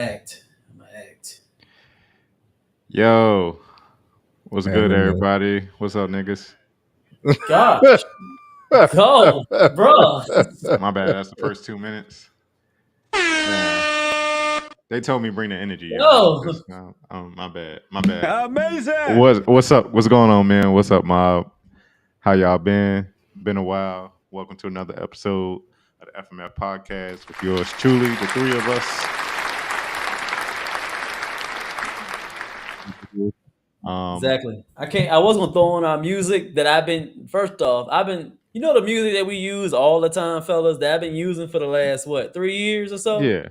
act. I'm gonna act. Yo, what's good, Eminem. everybody? What's up, niggas? Gosh, go, bro. My bad. That's the first 2 minutes. Man, they told me bring the energy, y'all. Yo, My bad. My bad. Amazing. What's up? What's going on, man? What's up, mob? How y'all been? Been a while. Welcome to another episode of the FMF podcast with yours truly, the three of us. exactly. I was gonna throw on our music that I've been. First off, You know the music that we use all the time, fellas. That I've been using for the last 3 years or so. Yeah.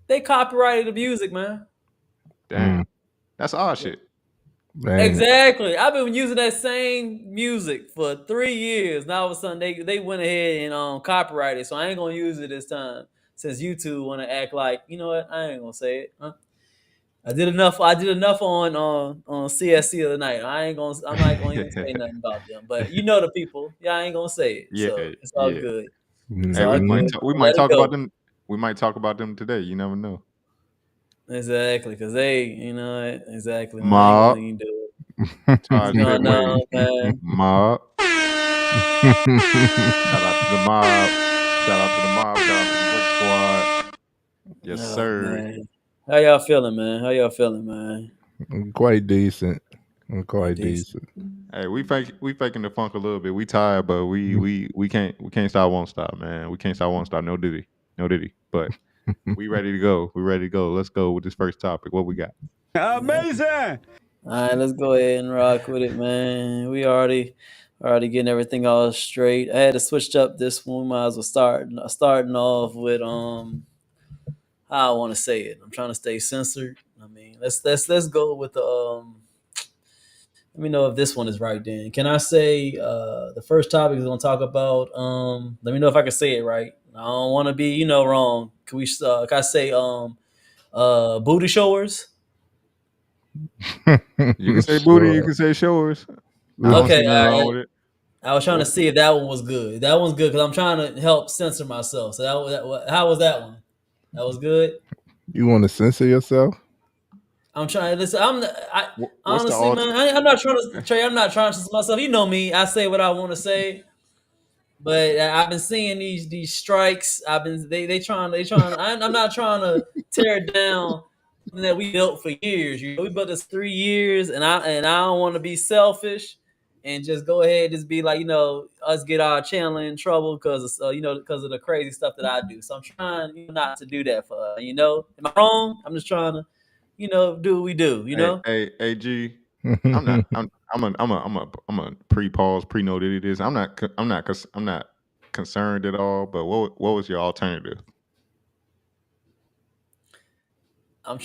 They copyrighted the music, man. Damn. That's our shit. Man. Exactly. I've been using that same music for 3 years. Now all of a sudden they went ahead and copyrighted. So I ain't gonna use it this time. Since you two want to act like, you know what, I ain't gonna say it. Huh? I did enough on CSC the other night. I'm not gonna even say nothing about them. But you know the people. Yeah, I ain't gonna say it. Yeah. So it's all Yeah. good. Hey, all we good. might talk about them. We might talk about them today. You never know. Exactly, because they, exactly. Man, I Mob. ain't gonna even do it. What's going on, man? Mob. Shout out to the mob. Shout out to the mob. Shout out to the Brick Squad. Yes, Oh, sir. man. How y'all feeling, man? I'm quite decent. Decent. Hey, we faking the funk a little bit. We tired, but we can't stop, won't stop, man. We can't stop, won't stop. No diddy. But we ready to go. Let's go with this first topic. What we got? Amazing. All right, let's go ahead and rock with it, man. We already getting everything all straight. I had to switch up this one. We might as well starting off with how I want to say it. I'm trying to stay censored. I mean, let's go with the let me know if this one is right then. Can I say the first topic is going to talk about let me know if I can say it right. I don't want to be, wrong. Can I say booty showers? You can say booty, you can say showers. I don't see nothing wrong with it. I was trying to see if that one was good. That one's good because I'm trying to help censor myself. So how was that one? That was good. You want to censor yourself? I'm trying to listen. What's Honestly, man, I'm not trying to Trey. I'm not trying to censor myself. You know me. I say what I want to say. But I've been seeing these strikes. They trying. I'm not trying to tear it down that we built for years. We built this 3 years, and I don't want to be selfish and just go ahead and just be like, us get our channel in trouble because because of the crazy stuff that I do. So I'm trying not to do that for her. Am I wrong? I'm just trying to do what we do. Hey, G. I'm not. I'm a pre-pause, pre-note it is. I'm not concerned at all. But what was your alternative? I've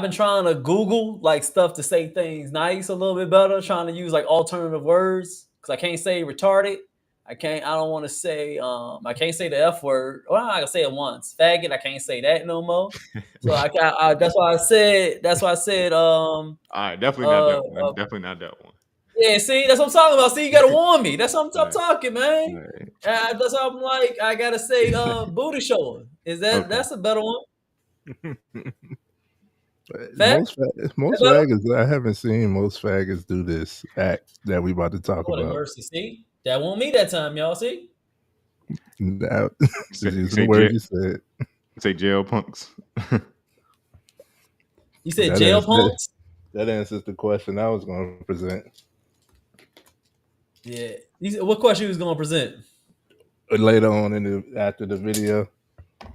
been trying to Google like stuff to say things nice a little bit better. Trying to use like alternative words because I can't say retarded. I don't want to say. I can't say the F word. Well, I can say it once. Faggot. I can't say that no more. So that's why I said. That's why I said. All right, definitely not that one. Definitely not that one. Yeah, see, that's what I'm talking about. See, you gotta warn me. That's what I'm talking, man. Right. That's why I'm like, I gotta say, booty shower. Is that Okay. That's a better one? Most faggots, I haven't seen most faggots do this act that we about to talk about. Mercy, see, that won't me that time, y'all. See, that is the word you said. Say jail punks. You said jail punks. That answers the question I was going to present. Yeah, what question you was going to present later on after the video?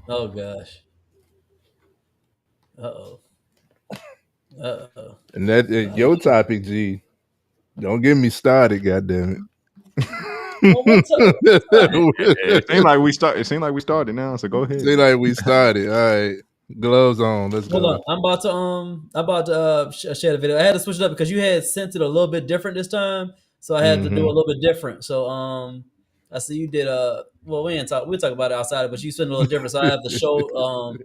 Oh gosh. And that your topic, G. Don't get me started, goddammit. It seemed like we started now, so go ahead. Seems like we started. All right. Gloves on. Let's go. Hold on. I'm about to share the video. I had to switch it up because you had sent it a little bit different this time. So I had to do a little bit different. So I see you did we'll talk about it outside, but you sent it a little different. So I have to show it a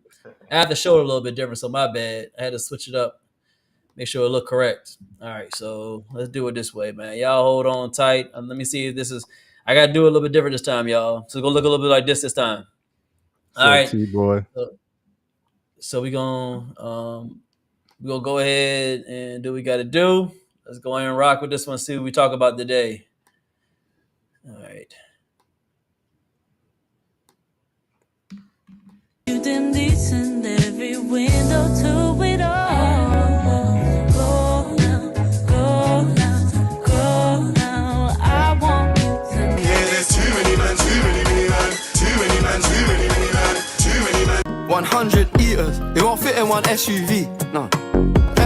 little bit different. So my bad. I had to switch it up. Make sure it look correct. All right, so let's do it this way, man. Y'all hold on tight. Let me see if this is. I gotta do it a little bit different this time, y'all. So it's gonna look a little bit like this time. All right, T-boy. So we gonna go ahead and do what we got to do. Let's go ahead and rock with this one. See what we talk about today. All right. You indecent, every window to it all. Go now, go now, go now. I want you to. Yeah, there's too many man, too many man, too many man, too many man, too many man. 100 eaters, they won't fit in one SUV. No,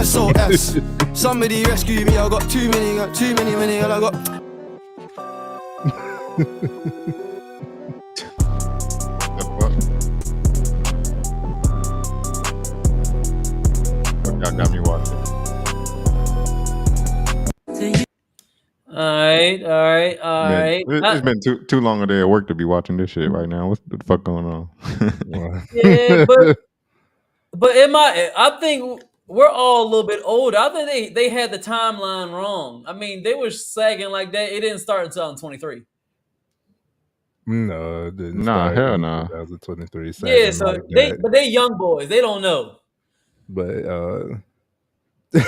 SOS. Somebody rescue me. I got too many, I got. Y'all got me watching. All right. It's been too long a day at work to be watching this shit right now. What the fuck going on? Yeah, but I think we're all a little bit older. I think they had the timeline wrong. I mean, they were sagging like that. It didn't start until 2023. No, it didn't. Nah, start hell in no. 2023. Yeah, so like that. but they young boys. They don't know. But You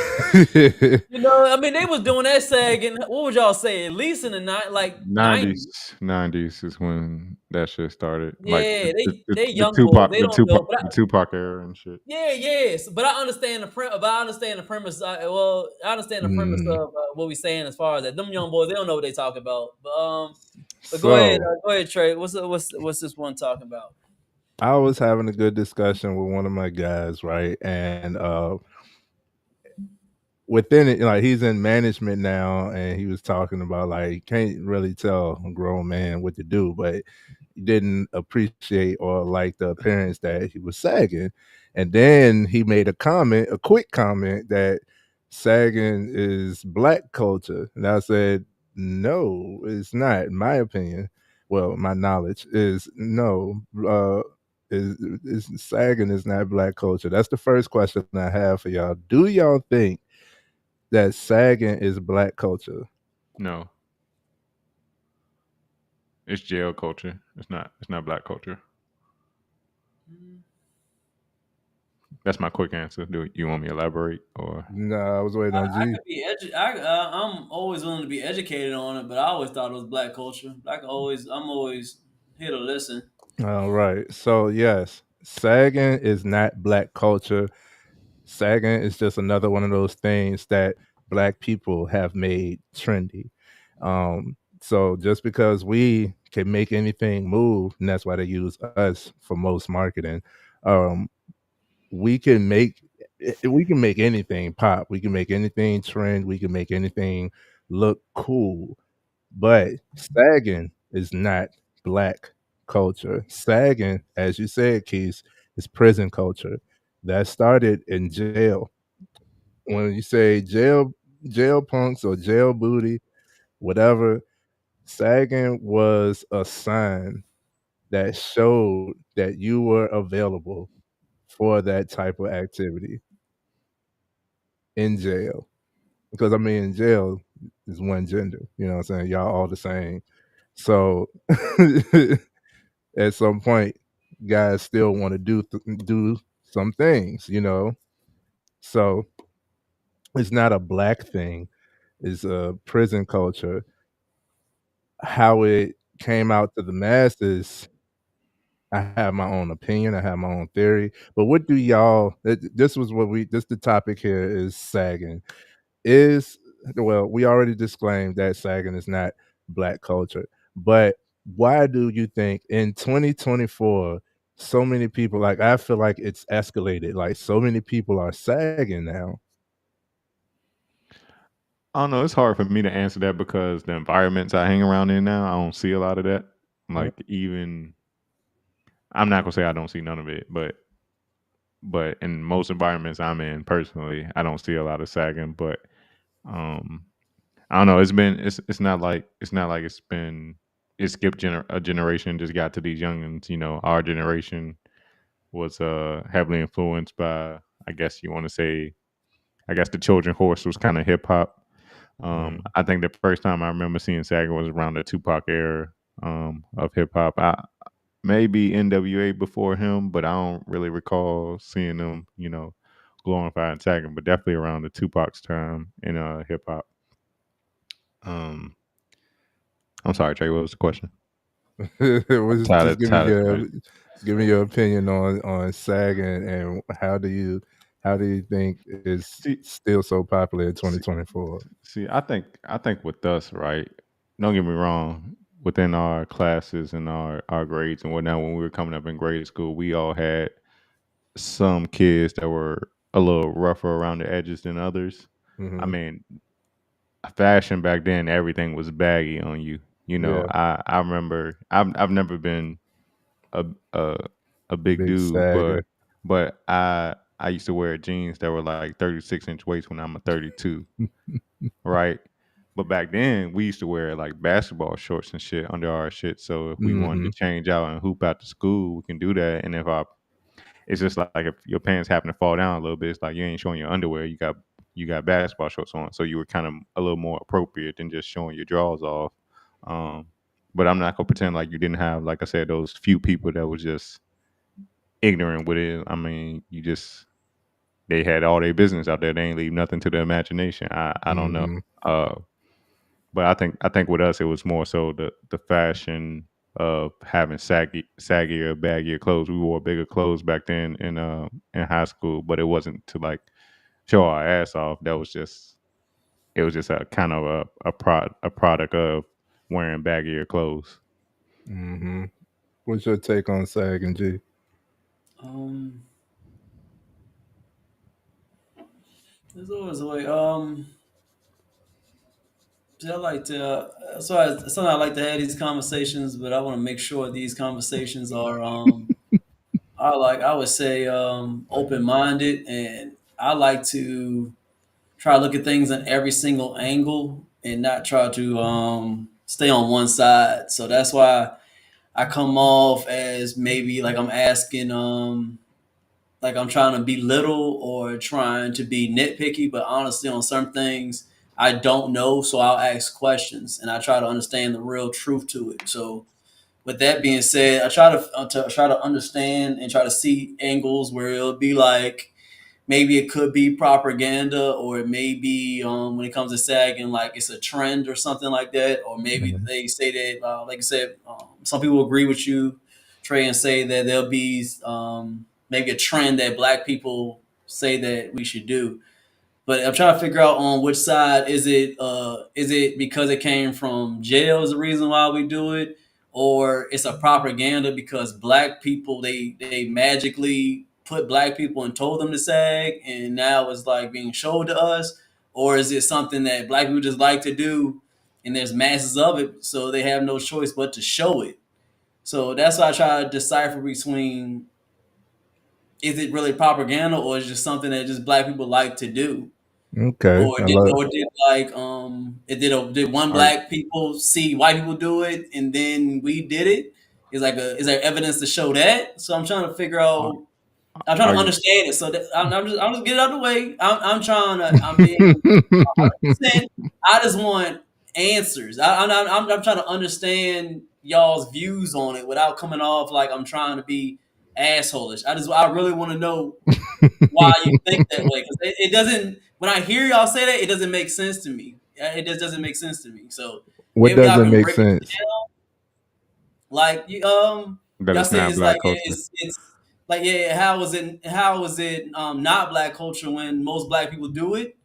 know, I mean, they was doing that sagging. What would y'all say? At least in the 90s is when that shit started. Yeah, like they young Tupac, boys. They don't know. the Tupac era and shit. Yeah, yes, but I understand the premise. I understand the premise. I understand the premise of what we saying as far as that. Them young boys, they don't know what they talking about. But go ahead, Trey. What's this one talking about? I was having a good discussion with one of my guys, right? And within it, like he's in management now, and he was talking about like can't really tell a grown man what to do, but he didn't appreciate or like the appearance that he was sagging. And then he made a quick comment that sagging is black culture. And I said, no, it's not. In my opinion, well, my knowledge is no. Is sagging is not black culture. That's the first question I have for y'all. Do y'all think that sagging is black culture? No. It's jail culture. It's not black culture. That's my quick answer. Do you want me to elaborate or? No, I was waiting on G. I'm always willing to be educated on it, but I always thought it was black culture. I'm always here to listen. All right. So yes, sagging is not black culture. Sagging is just another one of those things that black people have made trendy. So just because we can make anything move, and that's why they use us for most marketing, we can make anything pop. We can make anything trend. We can make anything look cool. But sagging is not black culture. Sagging, as you said, Keith, is prison culture. That started in jail. When you say jail punks or jail booty, whatever, sagging was a sign that showed that you were available for that type of activity in jail. Because I mean, in jail is one gender. You know what I'm saying? Y'all all the same. So at some point, guys still want to do some things, you know. So it's not a black thing; it's a prison culture. How it came out to the masses, I have my own opinion. I have my own theory. But what do y'all? This was what we. This the topic here is sagging. We already disclaimed that sagging is not black culture, but why do you think in 2024 so many people, like I feel like it's escalated, like so many people are sagging now? I don't know. It's hard for me to answer that because the environments I hang around in now, I don't see a lot of that. Like even, I'm not gonna say I don't see none of it, but in most environments I'm in personally, I don't see a lot of sagging. But I don't know. It's not like it skipped a generation, just got to these youngins. You know, our generation was heavily influenced by, I guess you want to say, the Trojan horse was kind of hip hop. I think the first time I remember seeing sagging was around the Tupac era of hip hop. maybe NWA before him, but I don't really recall seeing them, glorifying Saggin, but definitely around the Tupac's time in hip hop. I'm sorry, Trey. What was the question? It was just give me Tired. your opinion on Saggin and how do you think it's still so popular in 2024? See, I think with us, right? Don't get me wrong. Within our classes and our grades and whatnot, when we were coming up in grade school, we all had some kids that were a little rougher around the edges than others. I mean, fashion back then, everything was baggy on you. Yeah. I remember I've never been a big dude, sagger. but I used to wear jeans that were like 36-inch waist when I'm a 32, right? But back then we used to wear like basketball shorts and shit under our shit. So if we wanted to change out and hoop out to school, we can do that. And it's just like if your pants happen to fall down a little bit, it's like you ain't showing your underwear. You got basketball shorts on, so you were kind of a little more appropriate than just showing your drawers off. But I'm not gonna pretend like you didn't have, like I said, those few people that was just ignorant with it. I mean, they had all their business out there. They ain't leave nothing to the imagination. I don't know. But I think with us it was more so the fashion of having saggier, baggier clothes. We wore bigger clothes back then in high school, but it wasn't to like show our ass off. It was just a kind of a product of wearing baggier clothes. What's your take on Saggin, G? There's always a way. I like to. Sometimes I like to have these conversations, but I want to make sure these conversations are I would say open minded, and I like to try to look at things on every single angle and not try to stay on one side. So that's why I come off as maybe like I'm asking like I'm trying to belittle or trying to be nitpicky, but honestly on some things I don't know, so I'll ask questions and I try to understand the real truth to it. So with that being said, I try to try to understand and try to see angles where it'll be like maybe it could be propaganda, or it may be when it comes to sagging, like it's a trend or something like that, or maybe they say that, like I said, some people agree with you, Trey, and say that there'll be maybe a trend that Black people say that we should do. But I'm trying to figure out on which side is it. Is it because it came from jail is the reason why we do it, or it's a propaganda because Black people they magically put Black people and told them to sag, and now it's like being showed to us, or is it something that Black people just like to do, and there's masses of it, so they have no choice but to show it. So that's why I try to decipher between is it really propaganda or is it just something that just Black people like to do. Okay. Or did like did one Black people see white people do it and then we did it? Is there evidence to show that? So I'm trying to figure out. I'm trying to understand it. So that, I'm just get it out of the way. I'm being 100%. I just want answers. I'm trying to understand y'all's views on it without coming off like I'm trying to be assholeish. I really want to know why you think that way, because it doesn't. When I hear y'all say that, it doesn't make sense to me. It just doesn't make sense to me. So what doesn't make sense? Like you y'all say it's like it's like how is it not Black culture when most Black people do it,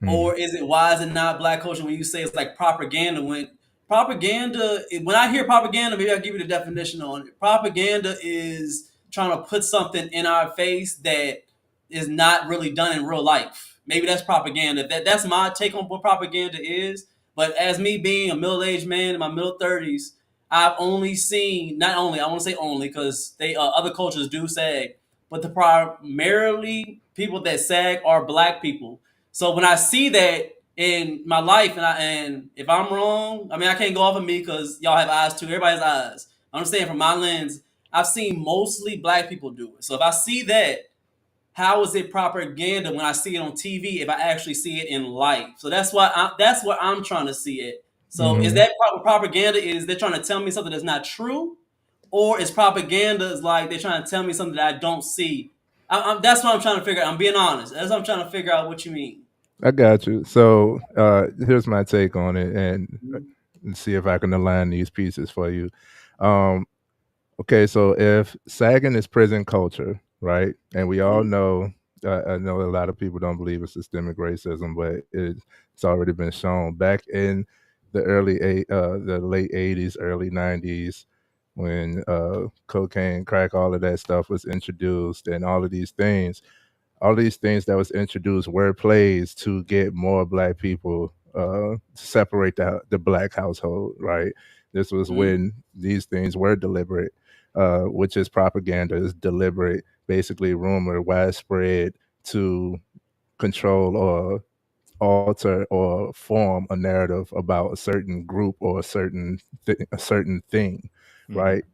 or why is it not Black culture when you say it's like propaganda? When I hear propaganda, maybe I'll give you the definition on it. Propaganda is trying to put something in our face that is not really done in real life. Maybe that's propaganda. That's my take on what propaganda is. But as me being a middle-aged man in my middle 30s, I've only seen, not only, I want to say only because they other cultures do sag, but the primarily people that sag are Black people. So when I see that in my life, and if I'm wrong, I mean I can't go off of me because y'all have eyes too. Everybody has eyes. I'm saying from my lens, I've seen mostly Black people do it. So if I see that, how is it propaganda when I see it on TV if I actually see it in life? So that's what I'm trying to see it. So is that propaganda? Is they're trying to tell me something that's not true, or it's propaganda. Is like they're trying to tell me something that I don't see. That's what I'm trying to figure out. I'm being honest. That's what I'm trying to figure out what you mean. I got you. So here's my take on it, and see if I can align these pieces for you. Okay, so if sagging is prison culture, right, and we all know, I know a lot of people don't believe it's systemic racism, but it's already been shown back in the the late '80s, early '90s, when cocaine, crack, all of that stuff was introduced, and all these things that was introduced were plays to get more black people to separate the black household, right? This was when these things were deliberate, which is propaganda, is deliberate, basically rumor, widespread to control or alter or form a narrative about a certain group or a certain thing, right?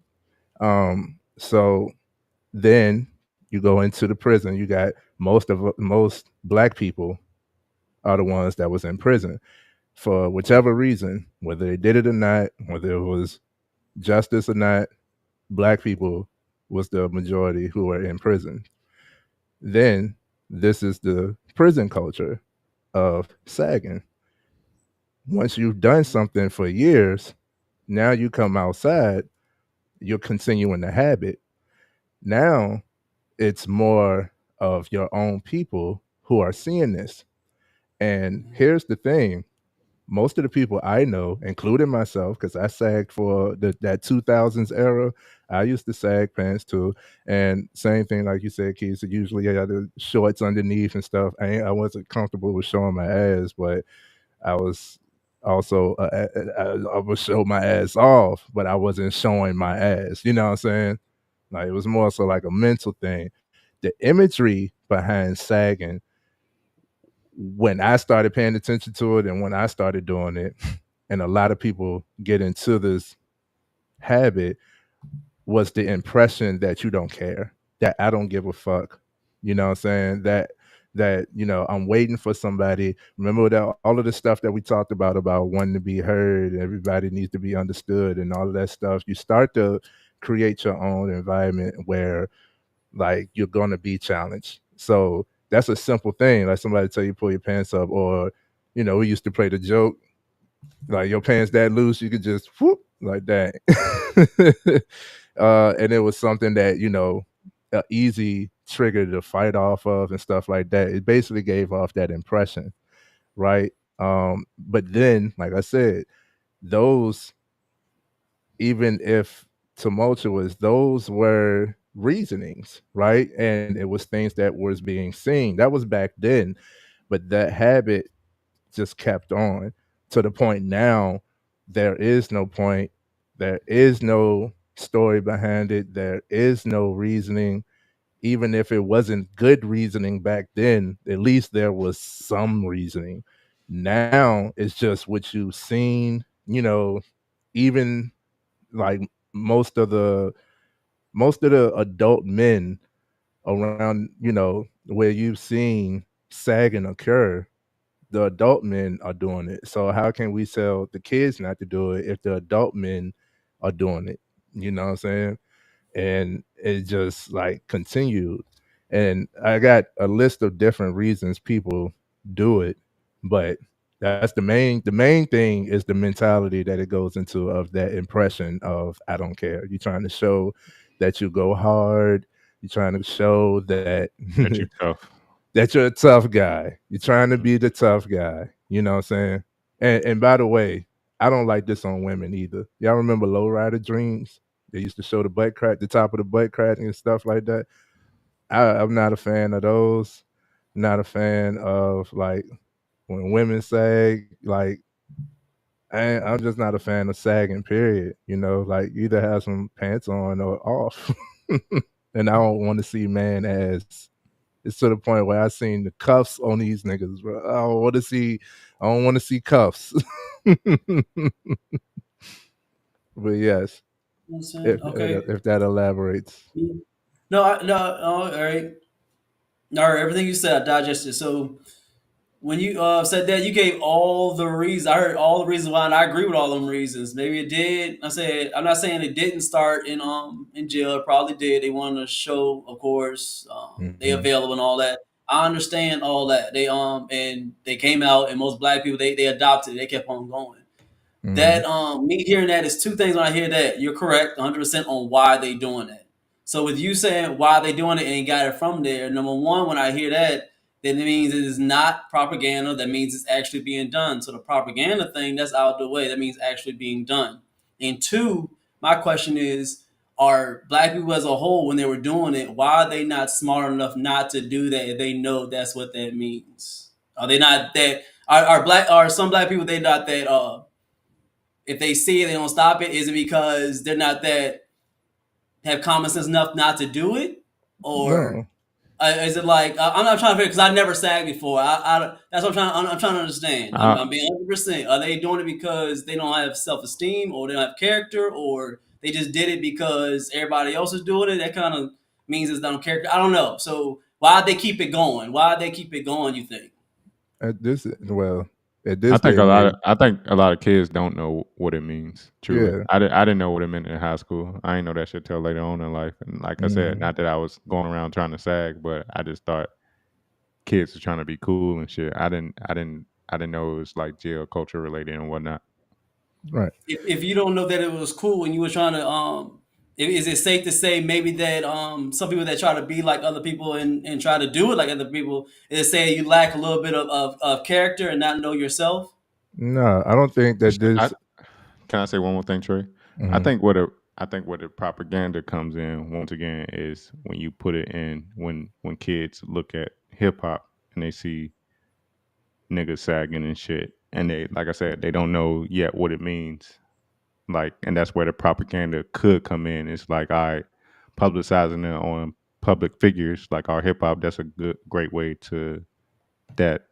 So then you go into the prison. You got most black people are the ones that was in prison for whichever reason, whether they did it or not, whether it was justice or not. Black people was the majority who were in prison. Then this is the prison culture of sagging. Once you've done something for years, now you come outside, you're continuing the habit. Now it's more of your own people who are seeing this. And here's the thing, most of the people I know, including myself, because I sagged for that 2000s era, I used to sag pants too. And same thing, like you said, Keith, so usually I had the shorts underneath and stuff. I wasn't comfortable with showing my ass, but I was also, I would show my ass off, but I wasn't showing my ass. You know what I'm saying? Like it was more so like a mental thing. The imagery behind sagging, when I started paying attention to it and when I started doing it, and a lot of people get into this habit, was the impression that you don't care, that I don't give a fuck. You know what I'm saying? That I'm waiting for somebody. Remember that all of the stuff that we talked about wanting to be heard, everybody needs to be understood, and all of that stuff. You start to create your own environment where like you're gonna be challenged. So that's a simple thing. Like somebody tell you pull your pants up, or we used to play the joke, like your pants that loose, you could just whoop like that. And it was something that, an easy trigger to fight off of and stuff like that. It basically gave off that impression, right? But then, like I said, those, even if tumultuous, those were reasonings, right? And it was things that was being seen. That was back then, but that habit just kept on to the point now there is no point, there is no story behind it, there is no reasoning. Even if it wasn't good reasoning back then, at least there was some reasoning. Now it's just what you've seen, even like most of the adult men around, where you've seen sagging occur, the adult men are doing it. So how can we tell the kids not to do it if the adult men are doing it? You know what I'm saying? And it just like continued. And I got a list of different reasons people do it, but that's the main thing is the mentality that it goes into, of that impression of I don't care. You're trying to show that you go hard. You're trying to show that That you tough. that you're a tough guy. You're trying to be the tough guy. You know what I'm saying? And by the way, I don't like this on women either. Y'all remember lowrider dreams? They used to show the top of the butt crack and stuff like that. I'm not a fan of those. Not a fan of like when women sag. Like I'm just not a fan of sagging. Period. Like either have some pants on or off. And I don't want to see man ass. It's to the point where I seen the cuffs on these niggas, bro. I don't want to see cuffs. But yes, You know what I'm saying? Okay. if that elaborates. No, all right. All right, everything you said, I digested. So when you said that, you gave all the reasons. I heard all the reasons why, and I agree with all them reasons. Maybe it did. I said I'm not saying it didn't start in jail. It probably did. They wanted to show, of course, they available and all that. I understand all that. They and they came out, and most black people they adopted it. They kept on going. That me hearing that is two things. When I hear that, you're correct 100% on why they doing that. So with you saying why they doing it and got it from there, number one, when I hear that, then it means it is not propaganda. That means it's actually being done. So the propaganda thing, that's out the way. That means actually being done. And two, my question is, are black people as a whole, when they were doing it, why are they not smart enough not to do that if they know that's what that means? Are they not that are some black people they not that if they see it, they don't stop it? Is it because they're not that have common sense enough not to do it, or is it like I'm not trying to figure because I've never sagged before. That's what I'm trying to understand. I'm being 100%. Are they doing it because they don't have self-esteem, or they don't have character, or they just did it because everybody else is doing it? That kind of means it's not character. I don't know. So why'd they keep it going? Why'd they keep it going, you think? At this I think a lot of kids don't know what it means. Truly, Yeah. I didn't know what it meant in high school. I didn't know that shit till later on in life. And like I said, not that I was going around trying to sag, but I just thought kids were trying to be cool and shit. I didn't know it was like jail culture related and whatnot. Right. If you don't know that it was cool and you were trying to is it safe to say maybe that some people that try to be like other people and try to do it like other people, is it say you lack a little bit of character and not know yourself? No, I don't think that this. Can I say one more thing, Trey? I think where the propaganda comes in once again is when you put it in when kids look at hip hop and they see niggas sagging and shit, and they, like I said, they don't know yet what it means. Like, and that's where the propaganda could come in. It's like, all right, publicizing it on public figures like our hip hop. That's a great way to that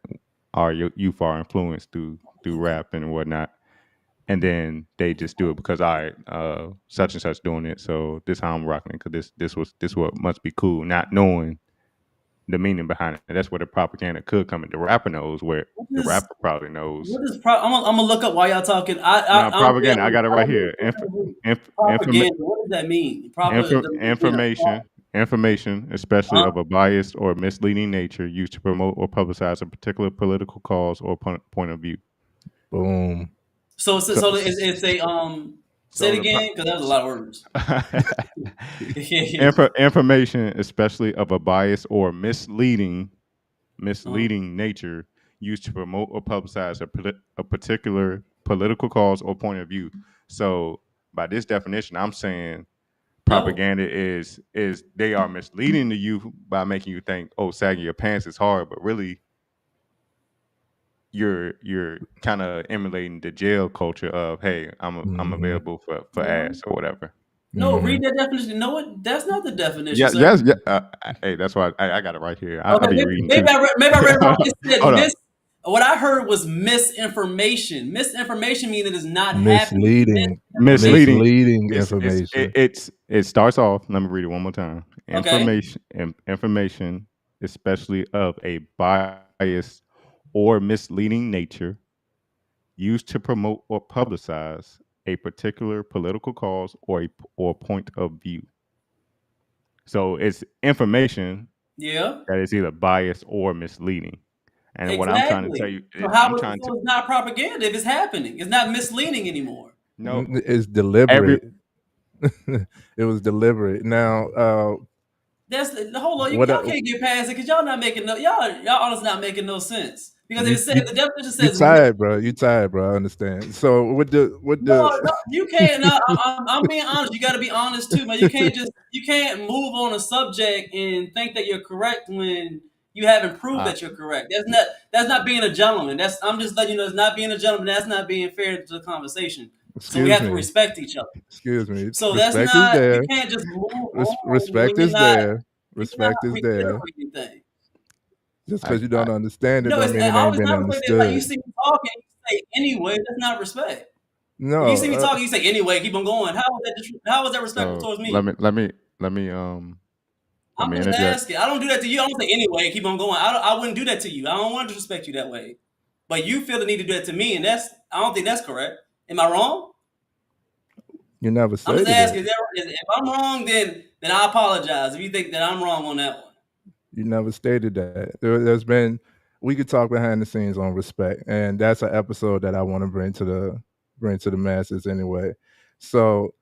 our youth are influenced through rap and whatnot. And then they just do it because such and such doing it, so this how I'm rocking it because this what must be cool, not knowing the meaning behind it. And that's where the propaganda could come in. The rapper knows where the rapper probably knows. What is I'm gonna look up while y'all talking. Propaganda. I got it right here. Propaganda. What does that mean? Information, especially of a biased or misleading nature, used to promote or publicize a particular political cause or point of view. Boom. So it's a say it again because that was a lot of words. Information, especially of a biased or misleading nature, used to promote or publicize a particular political cause or point of view. So by this definition, I'm saying propaganda is they are misleading to you by making you think, oh, sagging your pants is hard, but really you're kind of emulating the jail culture of, hey, I'm available for ass or whatever. No, read that definition. No, that's not the definition. Yes. Hey, that's why I got it right here. I'll be reading. Maybe I read wrong. It said what I heard was misinformation. Misinformation means it is not misleading. Misleading information. It starts off. Let me read it one more time. Okay. Information, especially of a biased or misleading nature, used to promote or publicize a particular political cause or point of view. So it's information that is either biased or misleading. And what I'm trying to tell you is, it's not propaganda if it's happening. It's not misleading anymore. No, it's deliberate. It was deliberate. Now, that's hold on. Y'all can't get past it because y'all not making y'all honestly not making no sense. Because if it says the definition says you tired, bro. I understand. So no, you can't. I'm being honest. You got to be honest too, man. You can't move on a subject and think that you're correct when you haven't proved that you're correct. That's not being a gentleman. I'm just letting you know it's not being a gentleman. That's not being fair to the conversation. So we have to respect each other. Excuse me. So that's not. You can't just move on. Respect is there. Respect is there. Just because you don't understand it, don't mean it ain't been understood. Like you see me talking, you say anyway. That's not respect. No, if you see me talking, you say anyway. Keep on going. How is that respectful towards me? Let me. I'm Let I'm me just interject. asking. I don't do that to you. I don't think anyway. Keep on going. I wouldn't do that to you. I don't want to disrespect you that way. But you feel the need to do that to me, and I don't think that's correct. Am I wrong? You never I'm stated just asking. that. If I'm wrong, then I apologize. If you think that I'm wrong on that one. You never stated that. There's been, we could talk behind the scenes on respect, and that's an episode that I want to bring to the masses anyway. So,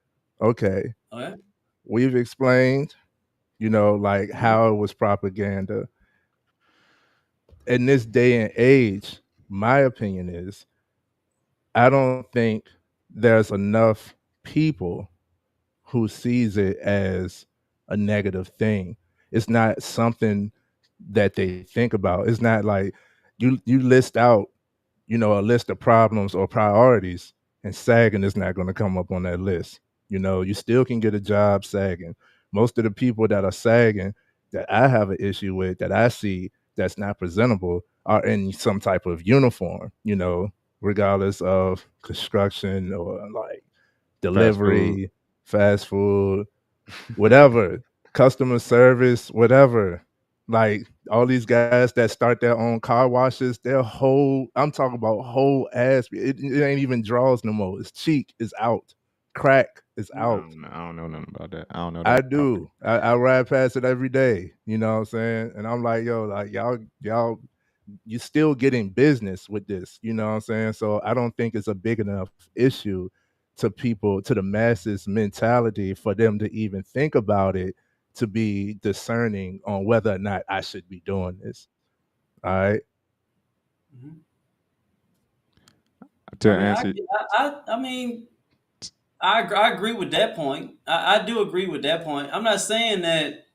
okay, Okay. we've explained, like how it was propaganda. In this day and age, my opinion is, I don't think there's enough people who sees it as a negative thing. It's not something that they think about. It's not like you list out, a list of problems or priorities, and sagging is not going to come up on that list. You still can get a job sagging. Most of the people that are sagging that I have an issue with, that I see that's not presentable, are in some type of uniform, regardless of construction or like Fast food. delivery, fast food, whatever, customer service, whatever. Like all these guys that start their own car washes, their whole, I'm talking about whole ass, it ain't even draws no more. It's cheek is out. Crack is out. I don't know nothing about that. I don't know I that about it. do. I ride past it every day. You know what I'm saying? And I'm like, yo, like y'all, you still getting business with this. You know what I'm saying? So I don't think it's a big enough issue to people, to the masses mentality for them to even think about it, to be discerning on whether or not I should be doing this. All right. Mhm. To I mean, answer, I mean, I agree with that point. I do agree with that point. I'm not saying that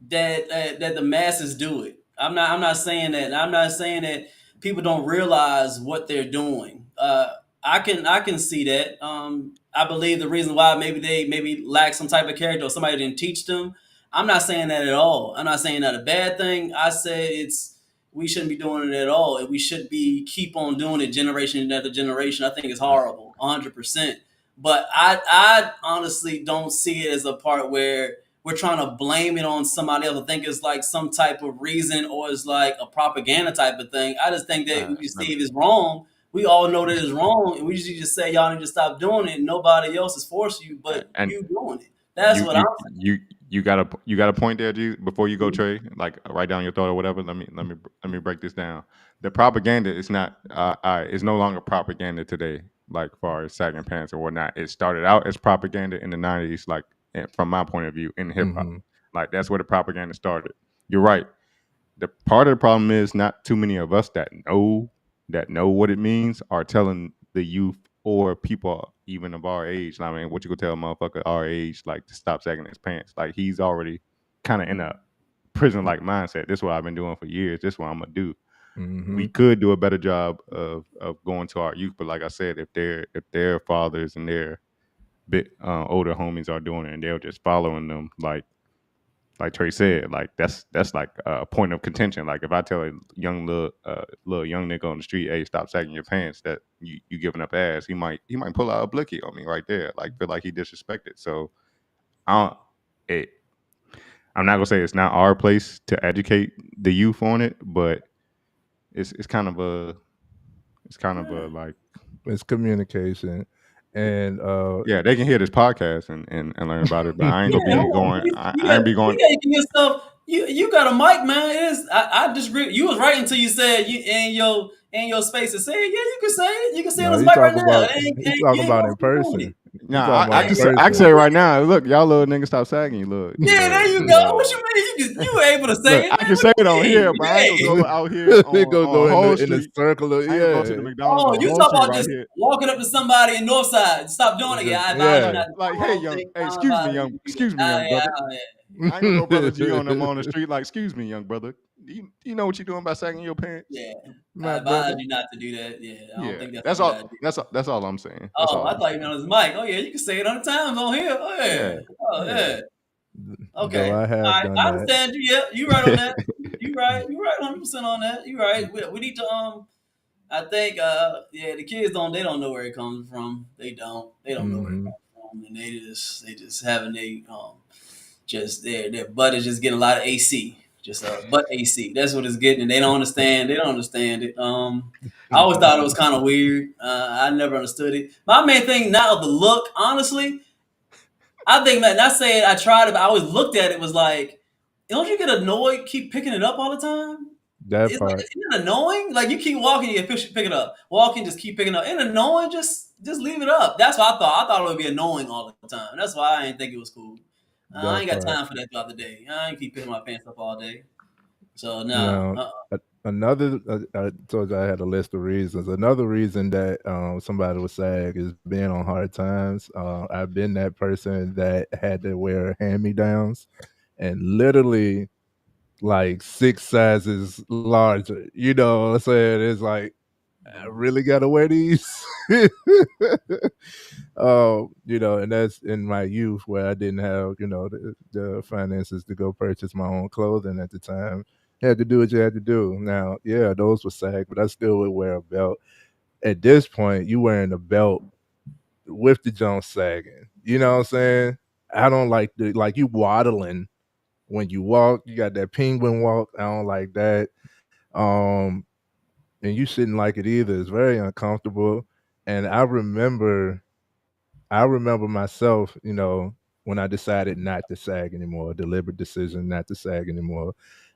the masses do it. I'm not saying that. I'm not saying that people don't realize what they're doing. I can see that. I believe the reason why maybe they maybe lack some type of character or somebody didn't teach them. I'm not saying that at all. I'm not saying that a bad thing. I say it's we shouldn't be doing it at all, and we should be keep on doing it generation after generation. I think it's horrible, 100%. But I honestly don't see it as a part where we're trying to blame it on somebody else. I think it's like some type of reason or it's like a propaganda type of thing. I just think that we just see if it's wrong. We all know that it's wrong, and we usually just say y'all need to stop doing it. Nobody else is forcing you, but and you doing it. That's you what you I'm you you got a point there, G. Before you go, Trey, like write down your thought or whatever. Let me break this down. The propaganda is not is no longer propaganda today. Like far as sagging pants or whatnot, it started out as propaganda in the '90s. Like from my point of view, in hip hop, like that's where the propaganda started. You're right. The part of the problem is not too many of us that know what it means are telling the youth or people even of our age. I mean, what you could tell a motherfucker our age like to stop sagging his pants? Like he's already kind of in a prison like mindset. This is what I've been doing for years. This is what I'm gonna do. We could do a better job of going to our youth, but like I said, if their fathers and their bit older homies are doing it and they're just following them, like Trey said, like that's like a point of contention. Like if I tell a young little young nigga on the street, hey, stop sagging your pants, that you giving up ass, he might pull out a blicky on me right there, like feel like he disrespected. So I don't, it, I'm not gonna say it's not our place to educate the youth on it, but it's kind of a like It's communication. And yeah, they can hear this podcast and learn about it, but I ain't gonna Yeah, be going. I ain't be you going. gotta give yourself. You got a mic, man. It is. I disagree. You was right until you said you in your space to say it. Yeah, you can say it. You can say it on no, this he mic right talk now. about he talking You ain't about gonna in keep doing it. person. He Nah, talking about I in can say person. right now. Look, y'all little niggas stop sagging. Look, Yeah, there you go. What you mean? You were able to say look, it, I man. can What say you it on mean? here, but I ain't gonna Hey. go out here They go on Whole in the Street. circle of I ain't gonna go to the McDonald's Oh, on you Whole talk Street about right just here. walking up to somebody in Northside. Stop doing it. Yeah, I advise you yeah. not to do Like, the hey, wrong thing. hey, I advise you to do excuse that. me, young Yeah, brother. yeah. I ain't gonna go brother G on them on the street. Like, excuse me, young brother. You know what you doing by sagging your pants, Yeah, I My advise brother. you not to do that. Yeah, I don't yeah. think that's a That's good all. idea. That's all I'm saying. That's Oh, all I I'm thought you saying. meant on his mic. Oh yeah, you can say it 100 times on here. Oh Yeah, yeah. Oh yeah. yeah. Though Okay. I All have right. done I that. understand you. Yeah, you right on that. You right. You right 100% on that. You right. We need to I think yeah, the kids they don't know where it comes from. They don't know where it comes from, and they just having they just their butt is just getting a lot of AC, just butt AC. That's what it's getting, and they don't understand. They don't understand it. I always thought it was kind of weird. I never understood it. My main thing now of the look, honestly, I think that not saying I tried it, but I always looked at it was like, don't you get annoyed? Keep picking it up all the time. That It's like, part. isn't it annoying? Like you keep walking, you pick it up. Walking, just keep picking it up. Isn't it annoying? Just leave it up. That's what I thought. I thought it would be annoying all the time. That's why I didn't think it was cool. I That ain't got part. time for that throughout the day. I ain't keep picking my pants up all day. So no. Now, another, I told you I had a list of reasons. Another reason that somebody would sag is being on hard times. I've been that person that had to wear hand-me-downs and literally like 6 sizes larger. You know what I'm saying? It's like, I really got to wear these. And that's in my youth where I didn't have, the finances to go purchase my own clothing at the time. You had to do what you had to do. Now, yeah, those were sag, but I still would wear a belt. At this point, you wearing a belt with the joint sagging. You know what I'm saying? I don't like like you waddling when you walk. You got that penguin walk. I don't like that. Um, and you shouldn't like it either. It's very uncomfortable. And I remember myself, when I decided not to sag anymore, a deliberate decision not to sag anymore.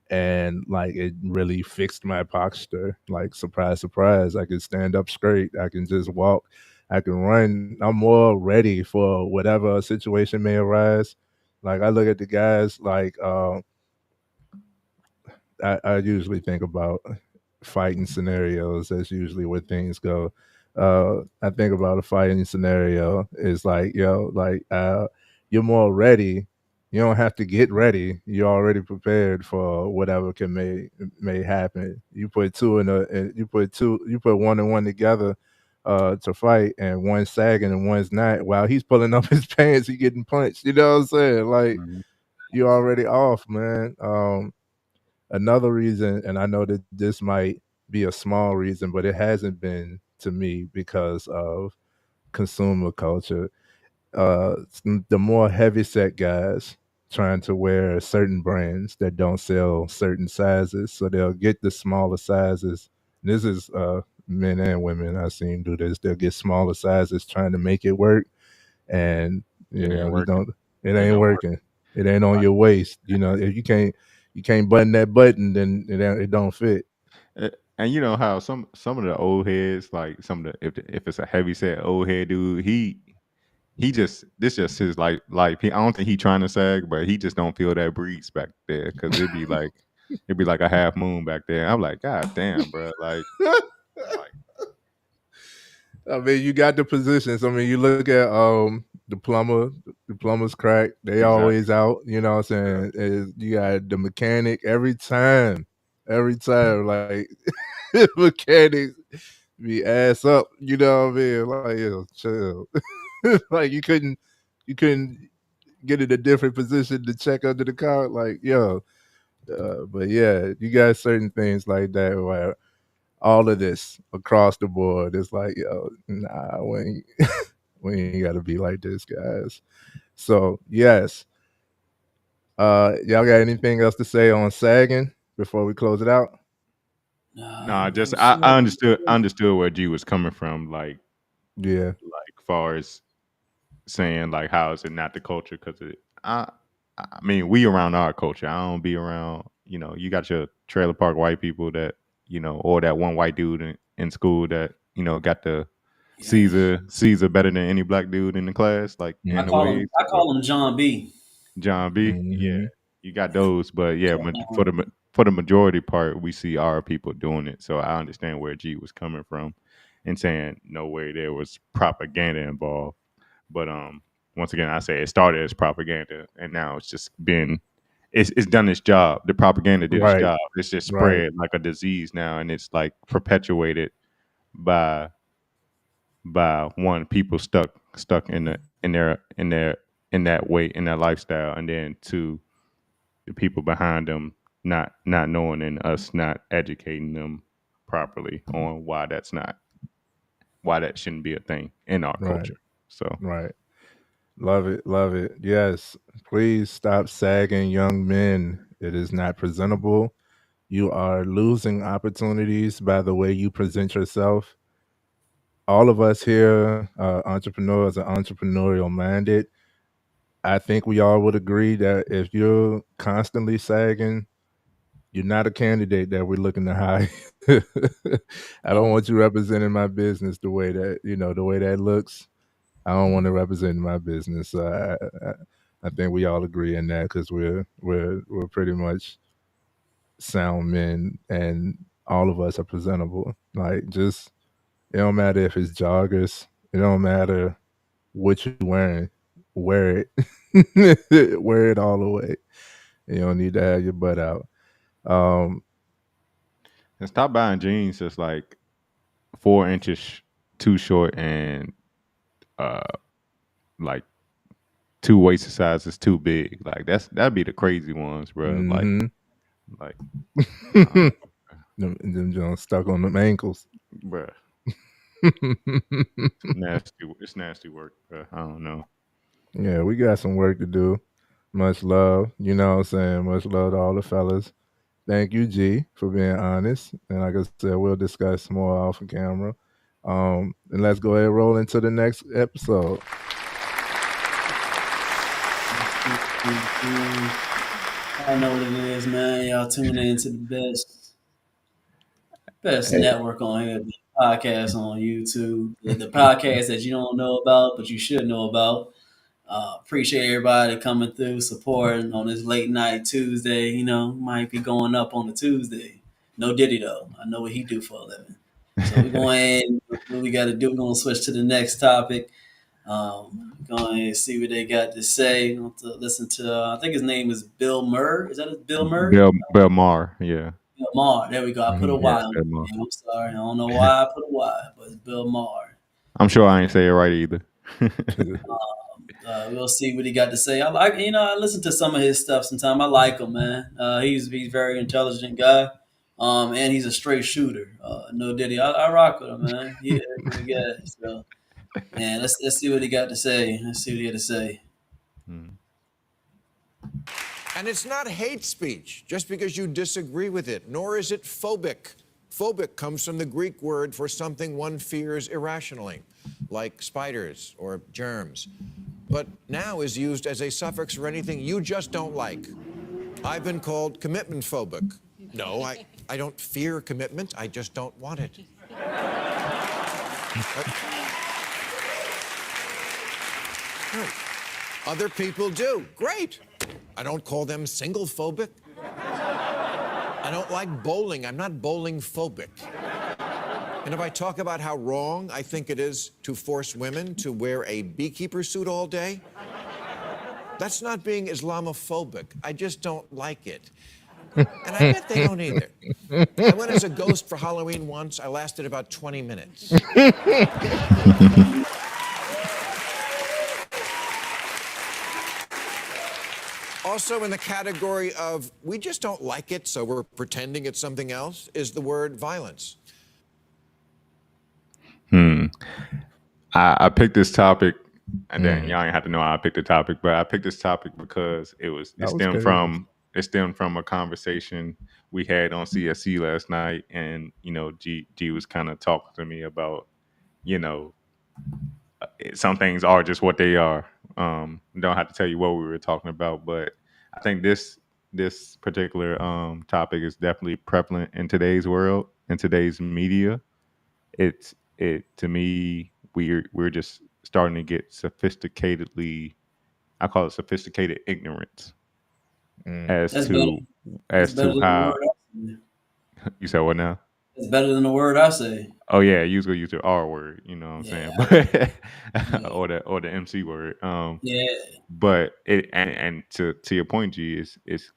And like it really fixed my posture. Like surprise, surprise, I can stand up straight. I can just walk. I can run. I'm more ready for whatever situation may arise. Like I look at the guys like I usually think about fighting scenarios. That's usually where things go. I think about a fighting scenario is like, you're more ready. You don't have to get ready. You're already prepared for whatever may happen. You put one and one together to fight, and one's sagging and one's not. While he's pulling up his pants, he getting punched. You know what I'm saying? Like you're already off, man. Another reason, and I know that this might be a small reason, but it hasn't been to me because of consumer culture. The more heavyset guys trying to wear certain brands that don't sell certain sizes, so they'll get the smaller sizes. This is men and women I've seen do this. They'll get smaller sizes trying to make it work, and It ain't they working. don't. It It ain't don't work. working. It ain't on Right. your waist. If you can't button that button, then it don't fit. And you know how some of the old heads, like some of the if it's a heavy set old head dude, he just this just his I don't think he trying to sag, but he just don't feel that breeze back there because it'd be like a half moon back there. I'm like, God damn, bro, like I mean, you got the positions. I mean, you look at the plumber, the plumber's crack. They exactly. always out. You know what I'm saying? You got the mechanic every time. Like mechanics be ass up. You know what I mean? Like, chill. Like you couldn't get in a different position to check under the car. Like, but yeah, you got certain things like that where all of this across the board is like, nah, we ain't got to be like this, guys. So yes, y'all got anything else to say on sagging before we close it out? No, just I'm I sure. understood where G was coming from, Yeah, far as saying like how is it not the culture because I mean we around our culture. I don't be around. You got your trailer park white people that or that one white dude in school that got the Yeah. Caesar better than any black dude in the class, like in I the mm-hmm. call him. waves. I call him John B. John B. Yeah, Mm-hmm. you got those, but yeah, for the majority part, we see our people doing it. So I understand where G was coming from, and saying no way there was propaganda involved. But once again, I say it started as propaganda, and now it's just been it's done its job. The propaganda did its Right, job. It's just right, spread like a disease now, and it's like perpetuated by one people stuck in that way in that lifestyle, and then two the people behind them not knowing and us not educating them properly on why that shouldn't be a thing in our right, culture. So right. Love it, love it. Yes, please stop sagging, young men. It is not presentable. You are losing opportunities by the way you present yourself. All of us here, entrepreneurs, are entrepreneurial minded. I think we all would agree that if you're constantly sagging, you're not a candidate that we're looking to hire. I don't want you representing my business the way that the way that looks. I don't want to represent my business. I think we all agree in that because we're pretty much sound men, and all of us are presentable. Like, just it don't matter if it's joggers. It don't matter what you're wearing. Wear it. Wear it all the way. You don't need to have your butt out. Um, And stop buying jeans that's like 4 inches too short and uh like two waist sizes too big. Like that'd be the crazy ones, bro. mhm. Like I don't know, them Jones stuck on them ankles. bro. Nasty. It's nasty work, bro. I don't know. Yeah, we got some work to do. Much love. You know what I'm saying? Much love to all the fellas. Thank you, G, for being honest. And like I said, we'll discuss more off of camera. And let's go ahead and roll into the next episode. I know what it is, man. Y'all tuning into the best network on here, the podcast on YouTube, the podcast that you don't know about, but you should know about. Appreciate everybody coming through, supporting on this late night Tuesday. You know, might be going up on a Tuesday. No Diddy though. I know what he do for a living. So we're going ahead and do what we got to do. We're going to switch to the next topic. Go ahead and see what they got to say. We'll have to listen to, I think his name is Bill Murray. Is that his Bill Murray? Bill Maher, yeah. Bill Maher. There we go. I put a Mhm. Y Yeah, on Bill it. Maher. I'm sorry. I don't know why I put a Y, but it's Bill Maher. I'm sure I ain't say it right either. We'll see what he got to say. I like, I listen to some of his stuff sometimes. I like him, man. He's a very intelligent guy, and he's a straight shooter. No Diddy, I rock with him, man. Yeah, good guy. So, man, let's see what he got to say. Let's see what he got to say. And it's not hate speech just because you disagree with it, nor is it phobic. Phobic comes from the Greek word for something one fears irrationally, like spiders or germs, but now is used as a suffix for anything you just don't like. I've been called commitment phobic. No, I don't fear commitment, I just don't want it. Other people do. Great. I don't call them single phobic. I don't like bowling. I'm not bowling phobic. And if I talk about how wrong I think it is to force women to wear a beekeeper suit all day, that's not being Islamophobic. I just don't like it. And I bet they don't either. I went as a ghost for Halloween once. I lasted about 20 minutes. Also in the category of we just don't like it, so we're pretending it's something else, is the word violence. I picked this topic, and then y'all ain't have to know how I picked the topic, but I picked this topic because it stemmed from a conversation we had on CSC last night, and G was kind of talking to me about some things are just what they are. Don't have to tell you what we were talking about, but I think this particular topic is definitely prevalent in today's world, in today's media. To me, we're just starting to get sophisticatedly, I call it sophisticated ignorance as That's to better than how the word I say. you said what now? It's better than the word I say. Oh yeah, you was gonna use the R word, you know what I'm saying? or the MC word. Yeah. But it and to your point, G, it's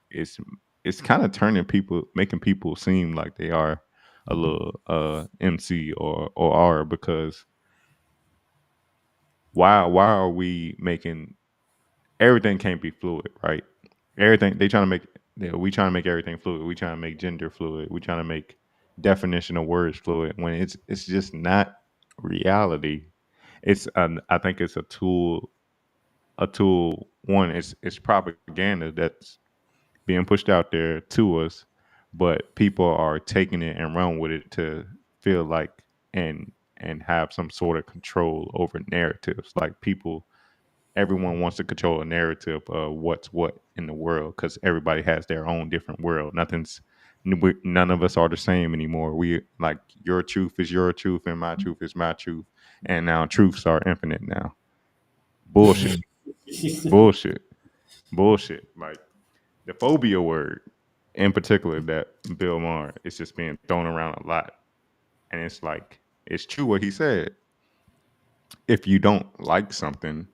kind of making people seem like they are a little MC or R, because why are we making everything can't be fluid, right? Everything we trying to make everything fluid. We trying to make gender fluid. We trying to make definition of words fluid when it's just not reality. I think it's a tool a tool. One, it's propaganda that's being pushed out there to us, but people are taking it and run with it to feel like and have some sort of control over narratives. Like everyone wants to control a narrative of what's what in the world because everybody has their own different world. None of us are the same anymore. We like your truth is your truth and my truth is my truth, and now truths are infinite now. Bullshit, bullshit, bullshit. Like the phobia word in particular that Bill Maher is just being thrown around a lot, and it's like it's true what he said. If you don't like something,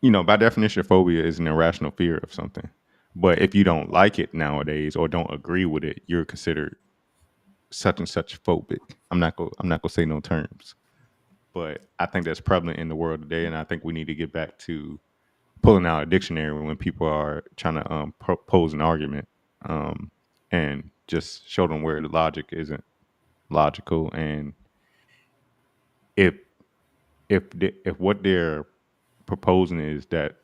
by definition, phobia is an irrational fear of something. But if you don't like it nowadays or don't agree with it, you're considered such and such phobic. I'm not gonna say no terms, but I think that's prevalent in the world today, and I think we need to get back to pulling out a dictionary when people are trying to pose an argument, and just show them where the logic isn't logical, and if what they're proposing is that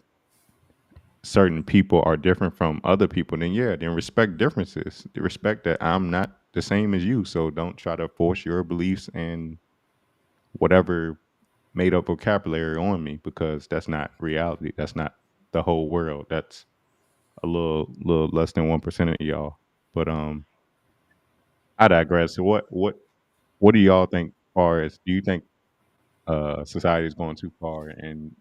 certain people are different from other people, then respect differences. Respect that I'm not the same as you. So don't try to force your beliefs and whatever made up vocabulary on me because that's not reality. That's not the whole world. That's a little less than 1% of y'all. But I digress. So what do y'all think? Far as do you think society is going too far in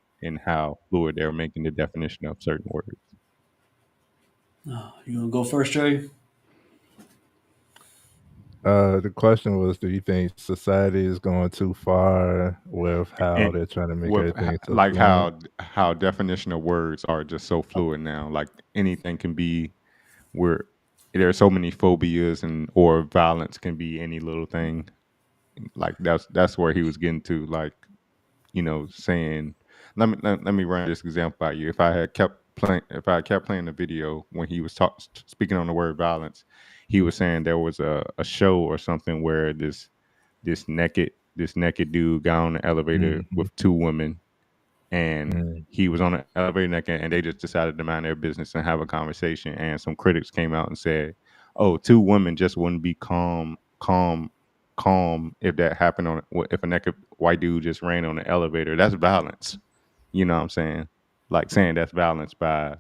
how fluid they're making the definition of certain words? You want to go first, Trey? The question was, do you think society is going too far with how And they're trying to make with everything so like fluent? how definition of words are just so fluid now. Like anything can be where there are so many phobias or violence can be any little thing. Like that's where he was getting to. Like saying, let me run this example by you. If I kept playing the video when he was speaking on the word violence, he was saying there was a show or something where this naked dude got on the elevator Mhm. with two women, and Mm. he was on the elevator naked, and they just decided to mind their business and have a conversation. And some critics came out and said, "Oh, two women just wouldn't be calm if that happened if a naked white dude just ran on the elevator. That's violence." You know what I'm saying? Like saying that's violence by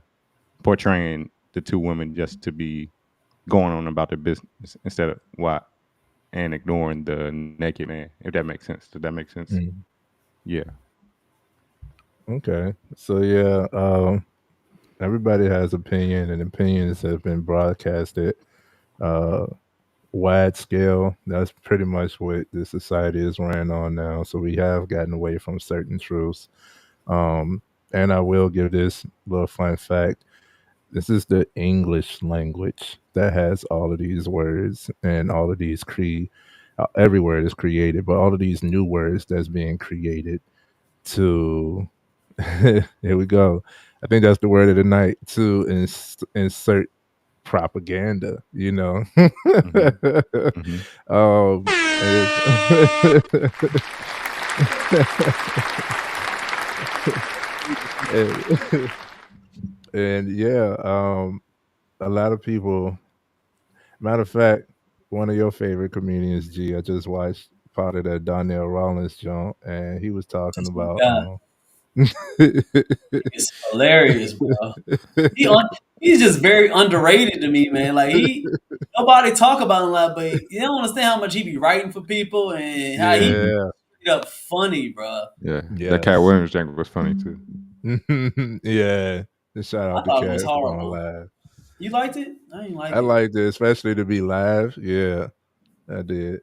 portraying the two women just to be going on about their business instead of what and ignoring the naked man. If that makes sense. Does that make sense? Mm. Yeah. Okay. So everybody has opinion, and opinions have been broadcasted wide scale. That's pretty much what the society is ran on now. So we have gotten away from certain truths. And I will give this little fun fact. This is the English language that has all of these words and all of these every word is created, but all of these new words that's being created to here we go. I think that's the word of the night, to insert propaganda, Mm-hmm. And a lot of people, matter of fact, one of your favorite comedians, G, I just watched part of that Donnell Rollins joint, and he was talking about It's hilarious, bro. He's just very underrated to me, man. Like nobody talk about him, like, but you don't understand how much he be writing for people and how he straight up funny, bro. Yeah. Yes. That Cat Williams jangle was funny too. Yeah. Shout I out to thought it was Cat for going horrible. live. You liked it? I didn't like I it. liked it, especially to be live. Yeah, I did.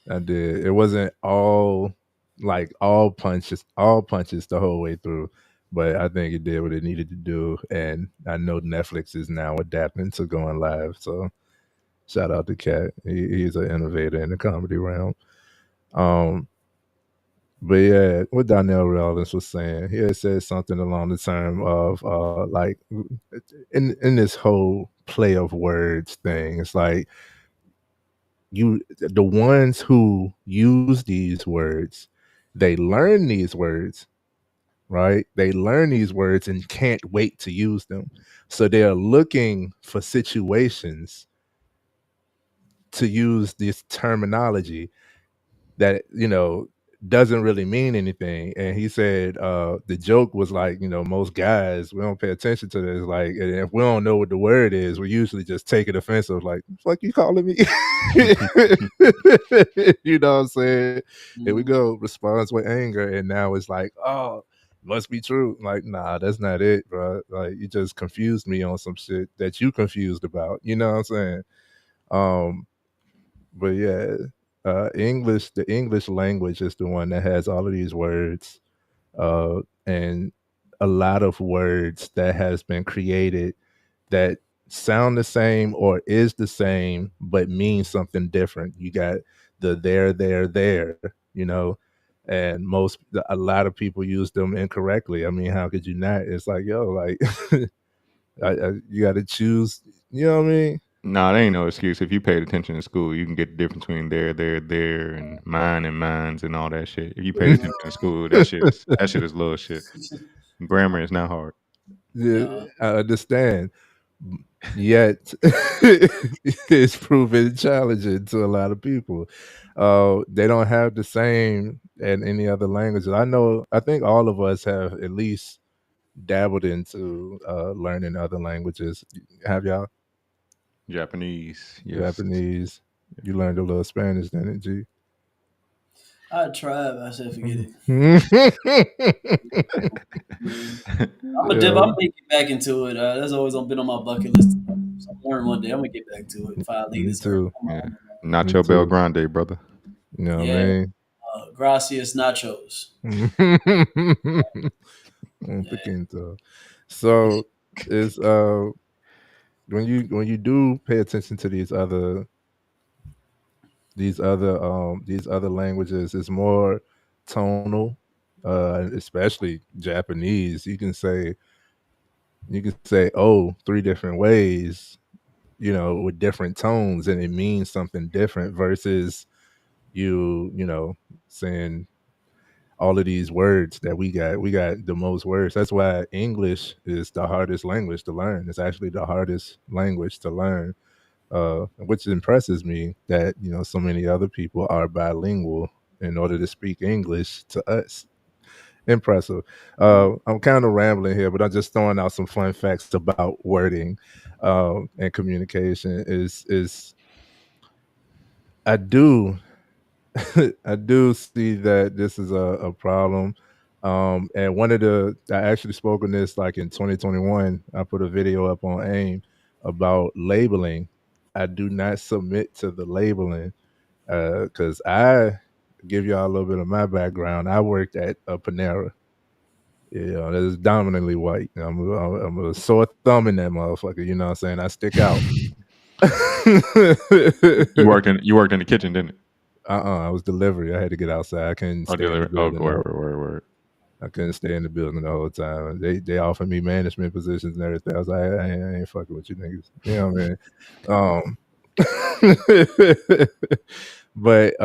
It wasn't all punches the whole way through, but I think it did what it needed to do. And I know Netflix is now adapting to going live. So shout out to Cat. He's an innovator in the comedy realm. But yeah, what Donnell Rollins was saying, he had said something along the term of like in this whole play of words thing, it's like the ones who use these words, they learn these words right? They learn these words and can't wait to use them. So they're looking for situations to use this terminology that, doesn't really mean anything. And he said the joke was like, most guys, we don't pay attention to this. Like, and if we don't know what the word is, we usually just take it offensive, like, fuck you calling me. You know what I'm saying? Here we go, responds with anger. And now it's like, oh, must be true. Like, nah, that's not it, bro. Like, you just confused me on some shit that you confused about. You know what I'm saying? But yeah, the English language is the one that has all of these words, and a lot of words that has been created that sound the same or is the same but mean something different. You got the there, and a lot of people use them incorrectly. I mean, how could you not? It's like, yo, like, you got to choose. You know what I mean? Nah, there ain't no excuse. If you paid attention in school, you can get the difference between there, and mine and mines and all that shit. If you paid attention in school, that shit is little shit. Grammar is not hard. Yeah, I understand. Yet it's proven challenging to a lot of people. They don't have the same in any other languages. I think all of us have at least dabbled into learning other languages. Have y'all? Japanese, yes. Japanese. You learned a little Spanish, didn't G? I tried, but I said forget it. I'm gonna get back into it. That's always been on my bucket list. So I'm learning one day. I'm gonna get back to it. 5 Me liters. too. Yeah. Nacho Bel Grande, brother. You know what Yeah. I mean? Gracias nachos. So it's when you do pay attention to these other languages, it's more tonal, especially Japanese. You can say oh 3 different ways, with different tones, and it means something different versus saying all of these words that we got the most words. That's why English is the hardest language to learn. It's actually the hardest language to learn, which impresses me that so many other people are bilingual in order to speak English to us. Impressive. I'm kind of rambling here, but I'm just throwing out some fun facts about wording and communication. Is I do I do see that this is a problem. And I actually spoke on this like in 2021. I put a video up on AIM about labeling. I do not submit to the labeling because I give y'all a little bit of my background. I worked at a Panera. Yeah, that is dominantly white. I'm a sore thumb in that motherfucker. You know what I'm saying? I stick out. You worked in the kitchen, didn't it? I was delivery. I had to get outside. I couldn't stay in the building. Word. I couldn't stay in the building the whole time. They offered me management positions and everything. I was like, I ain't fucking with you niggas. You know what I mean? But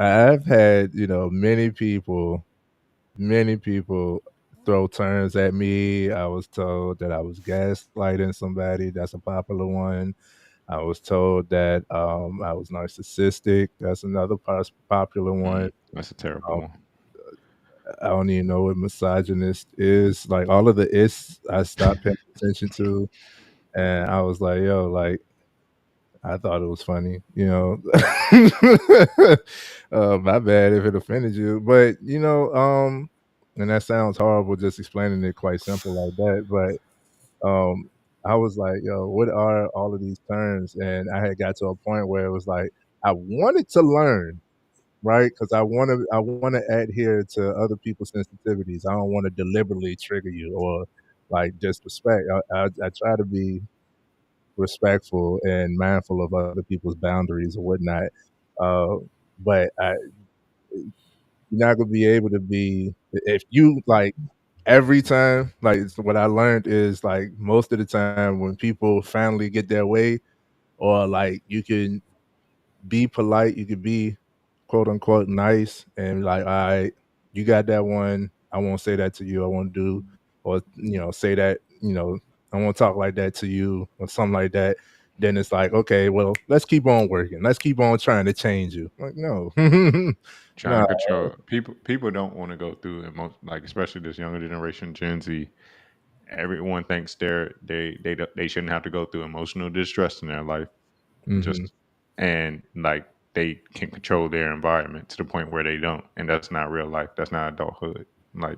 I've had, many people throw terms at me. I was told that I was gaslighting somebody. That's a popular one. I was told that I was narcissistic. That's another popular one. That's a terrible one. I don't even know what misogynist is. Like all of the is, I stopped paying attention to, and I was like, yo, like I thought it was funny, my bad if it offended you, but and that sounds horrible just explaining it quite simple like that, but I was like, yo, what are all of these terms? And I had got to a point where it was like I wanted to learn, right? Because I want to adhere to other people's sensitivities. I don't want to deliberately trigger you or like disrespect. I try to be respectful and mindful of other people's boundaries or whatnot. But you're not gonna be able to be if you like every time. Like what I learned is like most of the time when people finally get their way, or like you can be polite, you could be quote unquote nice, and like, all right, you got that one, I won't say that to you. I won't do, or say that, I won't talk like that to you or something like that. Then it's like, okay, well, let's keep on working. Let's keep on trying to change you. Like, no. Trying to control people. People don't want to go through like especially this younger generation, Gen Z. Everyone thinks they shouldn't have to go through emotional distress in their life. Just and like they can control their environment to the point where they don't, and that's not real life. That's not adulthood. Like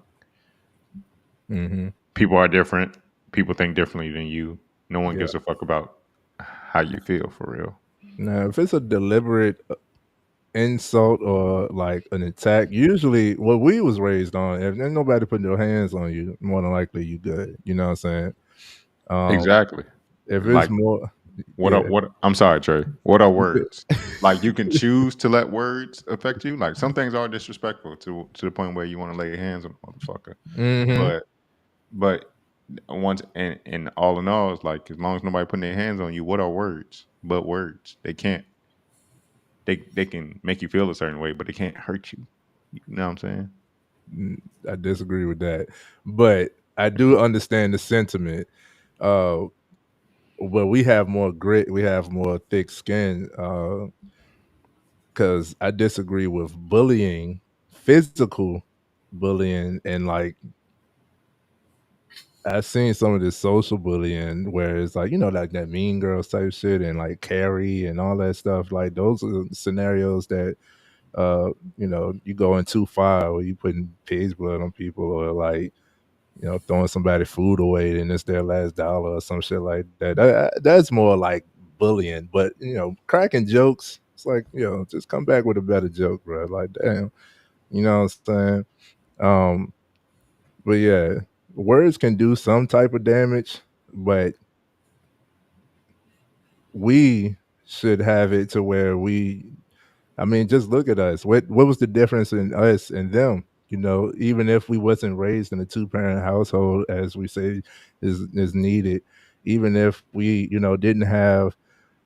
people are different. People think differently than you. No one gives a fuck about how you feel for real. Now, if it's a deliberate insult or like an attack, usually what we was raised on, if there's nobody putting their hands on you, more than likely you good. You know what I'm saying? Exactly. If Like it's more, what I'm sorry, Trey. What are words? Like you can choose to let words affect you. Like some things are disrespectful to the point where you want to lay your hands on a motherfucker. But once and all in all, it's like as long as nobody putting their hands on you, what are words? But words. They can't. They can make you feel a certain way, but they can't hurt you. You know what I'm saying? I disagree with that, but I do understand the sentiment. Well, we have more grit, we have more thick skin. Because I disagree with bullying, physical bullying, and like I've seen some of this social bullying where it's like, like that Mean Girls type shit and like Carrie and all that stuff. Like those are scenarios that you going too far where you putting pig's blood on people or like, throwing somebody food away and it's their last dollar or some shit like that. That's more like bullying. But cracking jokes, it's like, just come back with a better joke, bro. Like, damn, you know what I'm saying? But yeah, words can do some type of damage, but we should have it to where just look at us. What was the difference in us and them? Even if we wasn't raised in a 2-parent household, as we say is needed, even if we, didn't have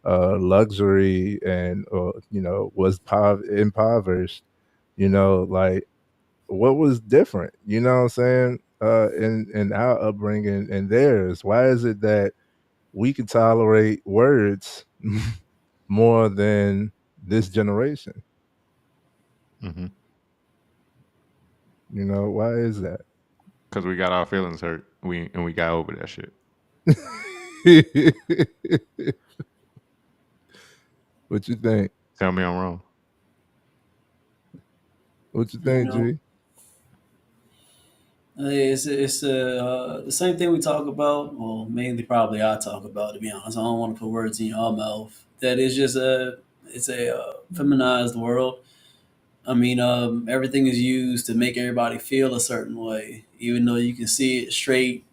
luxury and was impoverished, like what was different? You know what I'm saying? In our upbringing and theirs. Why is it that we can tolerate words more than this generation? Why is that? Because we got our feelings hurt. We got over that shit. What you think? Tell me I'm wrong. What you think, G? It's the same thing we talk about. Well, mainly probably I talk about. To be honest, I don't want to put words in your mouth. That is just it's a feminized world. I mean, everything is used to make everybody feel a certain way, even though you can see it straight.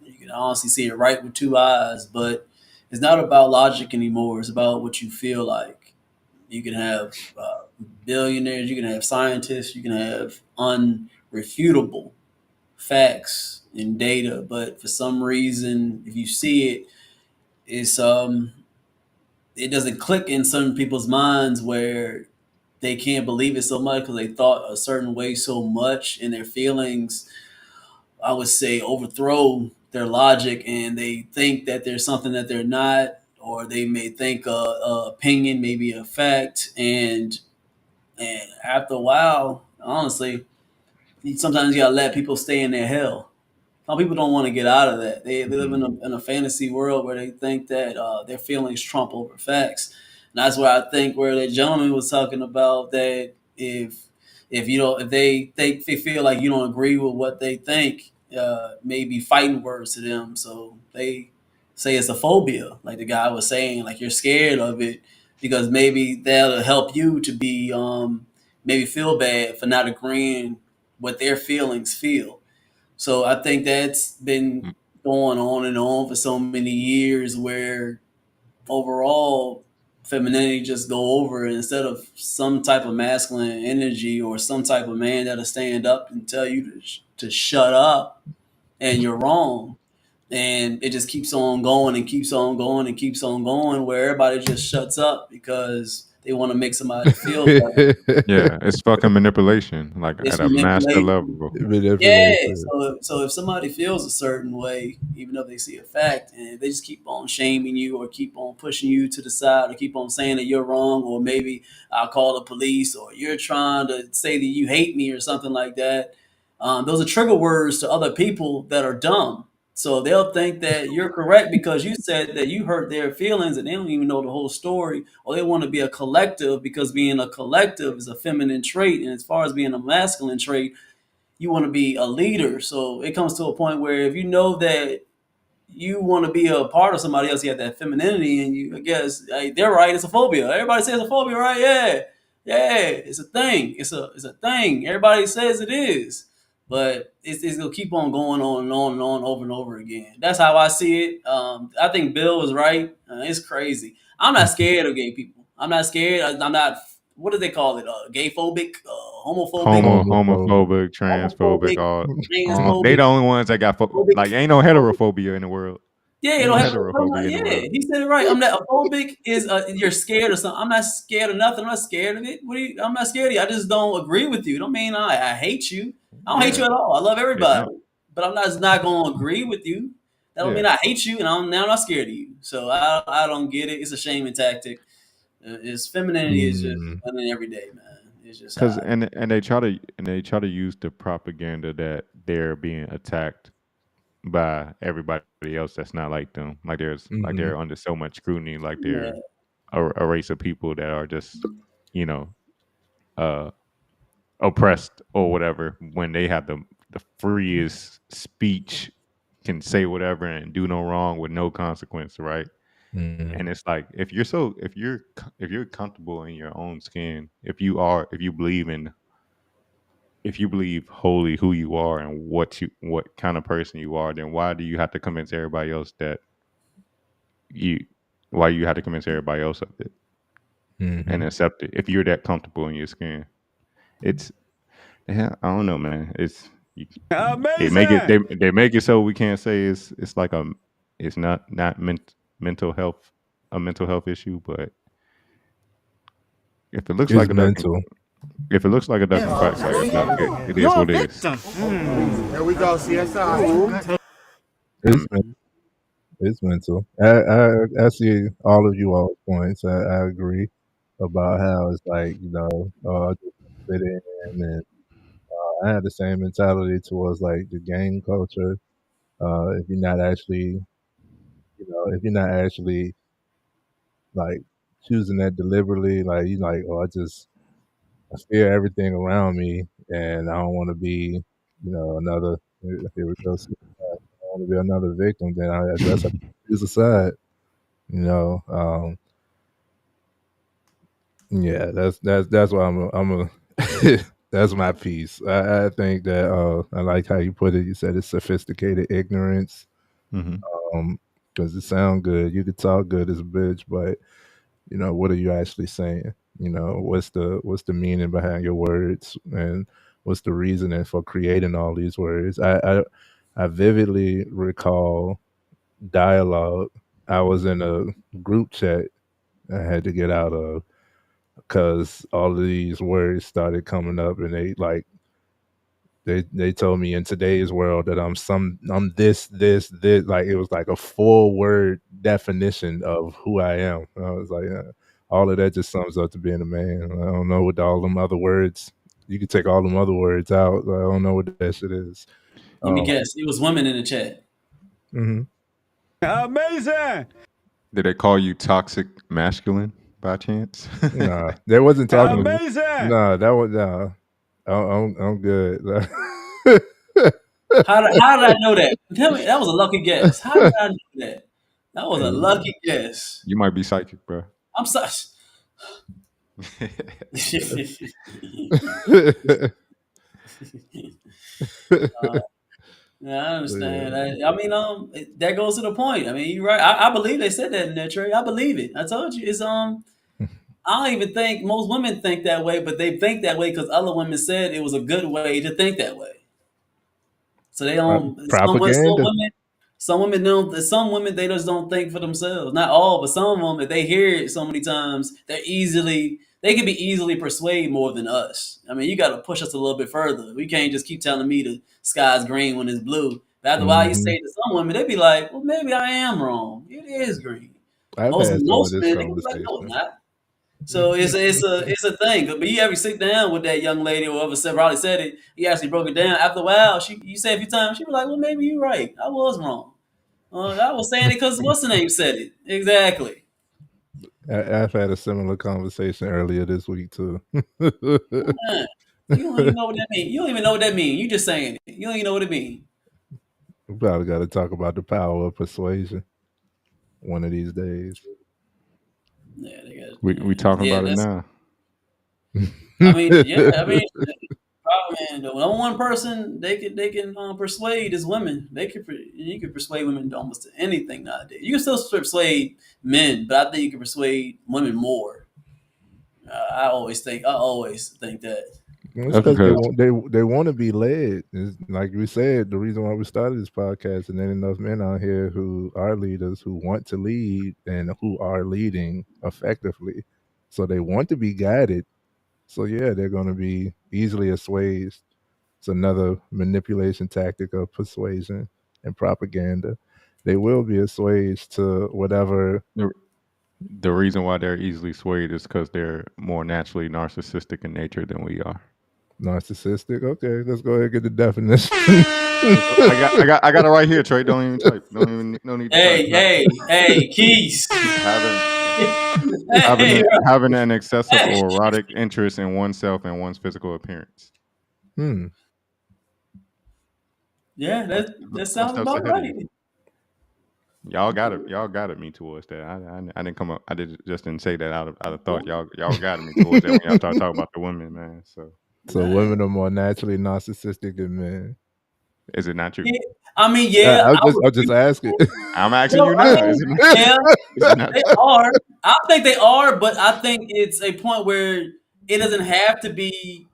You can honestly see it right with two eyes, but it's not about logic anymore. It's about what you feel like. You can have billionaires, you can have scientists, you can have unrefutable facts and data, but for some reason, if you see it, it's it doesn't click in some people's minds where they can't believe it so much because they thought a certain way so much, and their feelings, I would say, overthrow their logic, and they think that there's something that they're not, or they may think a opinion may be a fact, and after a while, honestly, sometimes you gotta let people stay in their hell. Some people don't want to get out of that. They live in a fantasy world where they think that their feelings trump over facts. And that's where I think where that gentleman was talking about that if you don't if they think they feel like you don't agree with what they think, maybe fighting words to them. So they say it's a phobia, like the guy was saying, like you're scared of it because maybe that'll help you to be maybe feel bad for not agreeing what their feelings feel. So I think that's been going on and on for so many years where overall femininity just go over it instead of some type of masculine energy or some type of man that'll stand up and tell you to shut up and you're wrong. And it just keeps on going and keeps on going and keeps on going where everybody just shuts up because They want to make somebody feel better. Yeah, it's fucking manipulation, like It's at a master manipulation. level. Yeah. Manipulation. So if somebody feels a certain way, even though they see a fact, and they just keep on shaming you or keep on pushing you to the side or keep on saying that you're wrong, or maybe I'll call the police, or you're trying to say that you hate me or something like that. Those are trigger words to other people that are dumb. So they'll think that you're correct because you said that you hurt their feelings and they don't even know the whole story, or they want to be a collective because being a collective is a feminine trait. And as far as being a masculine trait, you want to be a leader. So it comes to a point where if you know that you want to be a part of somebody else, you have that femininity, and you, I guess, they're right. It's a phobia. Everybody says it's a phobia, right? Yeah, yeah. It's a thing. It's a thing. Everybody says it is, but it's gonna keep on going on and on and on over and over again. That's how I see it. I think Bill was right. It's crazy. I'm not scared of gay people. I'm not scared. I'm not. What do they call it? Gay phobic, homophobic, Homophobic, transphobic, all they transphobic. the only ones that got like ain't no heterophobia in the world. Yeah, you Ain't don't no have to. heterophobia in the Yeah, world. he said it right. I'm not phobic. Is you're scared of something? I'm not scared of nothing. I'm not scared of it. What do you? I'm not scared of you. I just don't agree with you. Don't mean I hate you. I don't hate you Yeah, at all. I love they everybody, don't. but I'm not going to agree with you. That don't mean Yeah, I hate you, and I'm now not scared of you. So I don't get it. It's a shaming tactic. It's femininity is just Mm. feminine every day, man. It's just because how. and they try to use the propaganda that they're being attacked by everybody else that's not like them. Like Mhm. they're under so much scrutiny. Like Yeah. they're a race of people that are just you know uh oppressed or whatever when they have the freest speech, can say whatever and do no wrong with no consequence, right? Mhm. And it's like if you're comfortable in your own skin, if you believe wholly who you are and what kind of person you are, then why do you have to convince everybody else that you why you have to convince everybody else of it and Mhm. accept it if you're that comfortable in your skin? It's yeah, I don't know, man. Amazing. They make it so we can't say it's like it's not mental health a mental health issue, but if it looks It's like a duck and mental. if it looks like a duck and quacks like a duck, it is what it is. Here we go, CSI. It's men- it's mental. I see all of you all points. I agree about how it's like just fit in, and I had the same mentality towards like the gang culture. If you're not actually, if you're not actually like choosing that deliberately, like you like, oh, I fear everything around me, and I don't want to be, another. Here we go. I want to be another victim. Then I guess I choose a side. You know, yeah, that's why I'm a that's my piece. I think that I like how you put it. You said it's sophisticated ignorance. Hmm. Because it sound good. You could talk good as a bitch, but what are you actually saying? What's the meaning behind your words, and what's the reasoning for creating all these words? I vividly recall dialogue. I was in a group chat I had to get out of because all of these words started coming up, and they told me in today's world that I'm this, like it was like a full word definition of who I am. And I was like, all of that just sums up to being a man. I don't know what all them other words. You could take all them other words out. I don't know what that shit is. Let me Um, guess. It was women in the chat. mhm. Amazing. Did they call you toxic masculine by chance? Nah, they wasn't talking to me. Amazing. Nah, that was nah. I'm good. How did I know that? Tell me, that was a lucky guess. How did I know that? That was a Hey, lucky guess. You might be psychic, bro. I'm sorry. Yeah, I understand. yeah. I mean, that goes to the point. I mean, you're right. I believe they said that in that trade. I believe it. I told you. I don't even think most women think that way, but they think that way because other women said it was a good way to think that way. So they don't. Propaganda. Some women don't. Some women they just don't think for themselves. Not all, but some of them, if they hear it so many times, they can be easily persuaded more than us. I mean, you got to push us a little bit further. We can't just keep telling me the sky's green when it's blue. But after a while, you say it to some women, they be like, "Well, maybe I am wrong. It is green." I've Most had some of this men, they be like, "No, conversation. it's not." So it's a thing. But you ever sit down with that young lady or whoever said probably said it, you actually broke it down. After a while, you say a few times, she was like, "Well, maybe you're right. I was wrong. I was saying it because what's the name said it exactly." I've had a similar conversation earlier this week too. Man, you don't even know what that means. You don't even know what that means. You just saying it. You don't even know what it means. We probably got to talk about the power of persuasion one of these days. Yeah, they got. We talking about it now. I mean, yeah, I mean, man, the one person they can persuade is women. You can persuade women to almost anything nowadays. You can still persuade men, but I think you can persuade women more. I always think that. It's because they want to be led. It's, like we said, the reason why we started this podcast, and then enough men out here who are leaders who want to lead and who are leading effectively. So they want to be guided. So yeah, they're going to be easily assuaged. It's another manipulation tactic of persuasion and propaganda. They will be assuaged to whatever. The reason why they're easily swayed is because they're more naturally narcissistic in nature than we are. Narcissistic. Okay, let's go ahead and get the definition. I got it right here, Trey. Don't even type. No need to type. Hey, Keys. Having an excessive or erotic interest in oneself and one's physical appearance. Yeah, that sounds about right. Y'all got it me towards that. I didn't come up. I didn't say that out of thought. Y'all got me towards that when y'all start talking about the women, man. So women are more naturally narcissistic than men. Is it not true? Yeah, I mean, yeah. I'll just ask it. I'm asking you now. They are. I think they are, but I think it's a point where it doesn't have to be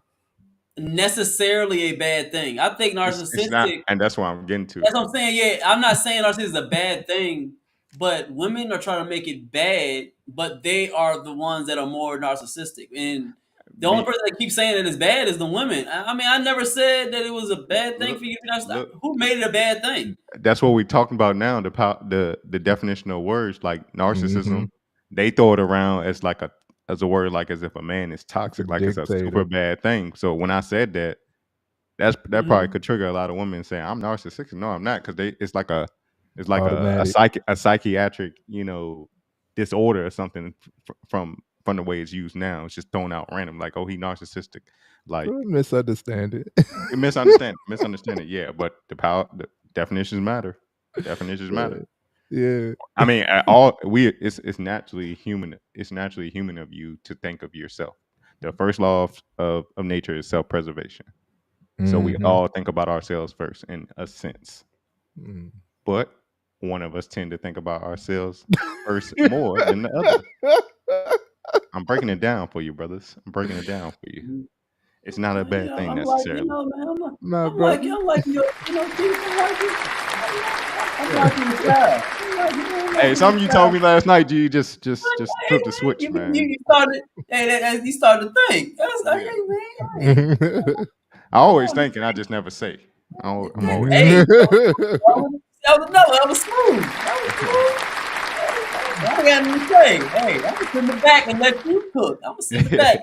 necessarily a bad thing. I think narcissistic, it's not, and that's what I'm getting to. That's what I'm saying. Yeah, I'm not saying narcissism is a bad thing, but women are trying to make it bad, but they are the ones that are more narcissistic. And the only person that keeps saying that it's bad is the women. I mean, I never said that it was a bad thing for you to be narcissistic. Who made it a bad thing? That's what we're talking about now. The definition of words like narcissism, they throw it around as like as a word, like as if a man is toxic, like it's a super bad thing. So when I said that, that probably could trigger a lot of women saying I'm narcissistic. No, I'm not, because it's like a psychiatric, disorder or something from the way it's used now. It's just thrown out random, like, oh, he narcissistic. Like misunderstand it. misunderstand it. Yeah, but the definitions matter. Definitions matter. Yeah. I mean, it's naturally human. It's naturally human of you to think of yourself. The first law of nature is self-preservation. So we all think about ourselves first, in a sense. But one of us tend to think about ourselves first more than the other. I'm breaking it down for you, brothers. I'm breaking it down for you. It's not a bad thing necessarily. I'm like you. Hey, something you told me last night, G, just flip the switch, man. You started to think. That's like, hey, man. I always think, and I just never say. I'm always. Hey, that was smooth. I got nothing to say. Hey, I'm just in the back and let you cook. I'm just in the back.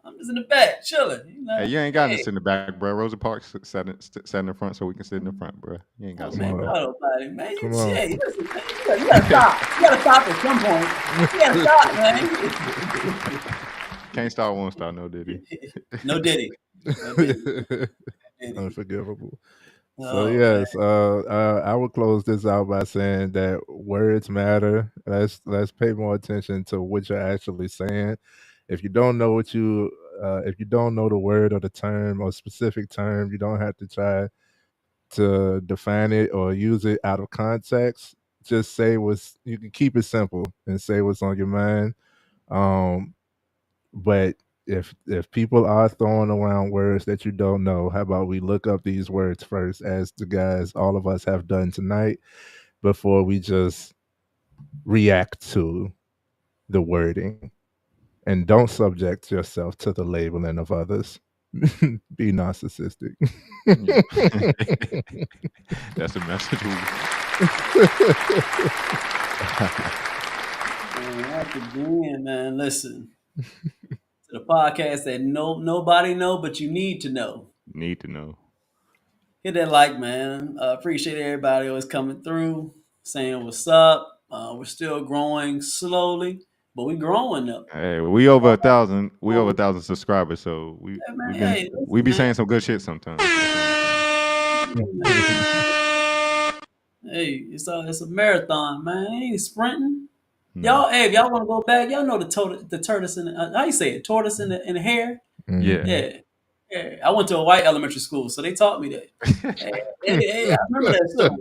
I'm just in the back, chilling. Hey, you ain't got to sit in the back, bro. Rosa Parks sat in the front, so we can sit in the front, bro. You ain't got to sit in the back. Man, you gotta stop. You gotta stop at some point. You gotta stop, man. Can't start, won't start. No Diddy. No Diddy. Unforgivable. So yes, I would close this out by saying that words matter. Let's pay more attention to what you're actually saying. If you don't know if you don't know the word or the term or specific term, you don't have to try to define it or use it out of context. Just say you can keep it simple and say what's on your mind. But if people are throwing around words that you don't know, how about we look up these words first, as the guys, all of us have done tonight, before we just react to the wording. And don't subject yourself to the labeling of others. Be narcissistic. Yeah. That's a message. Man, listen. To the podcast that nobody know, but you need to know. Need to know. Hit that like, man. Appreciate everybody always coming through, saying what's up. We're still growing slowly, but we growing up. Hey, we over 1,000. We over 1,000 subscribers, so Hey, man, we be listen, saying some good shit sometimes. Hey, it's a marathon, man. Ain't sprinting. No. Y'all, hey, if y'all want to go back, y'all know the tortoise in the, how you say it? Tortoise in the hair. Yeah. Yeah. I went to a white elementary school, so they taught me that. Hey, I remember that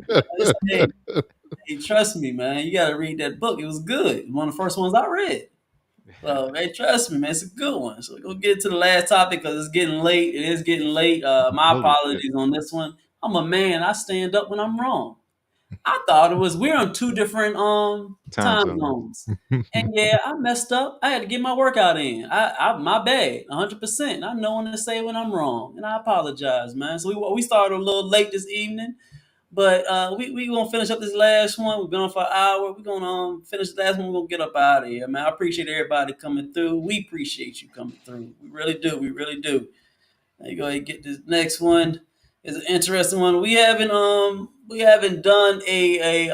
show. Hey, trust me, man. You got to read that book. It was good. One of the first ones I read. So, hey, trust me, man. It's a good one. So, we're going to get to the last topic because it's getting late. It is getting late. My apologies on this one. I'm a man. I stand up when I'm wrong. I thought it was we're on two different time zones. And yeah, I messed up. I had to get my workout in. I my bad, 100%. I know when to say when I'm wrong, and I apologize, man. So we started a little late this evening, but we gonna finish up this last one. We've been on for an hour. We're gonna finish the last one. We're gonna get up out of here, man. I appreciate everybody coming through. We appreciate you coming through. We really do. We really do. Now you go ahead and get this next one. It's an interesting one. We haven't done a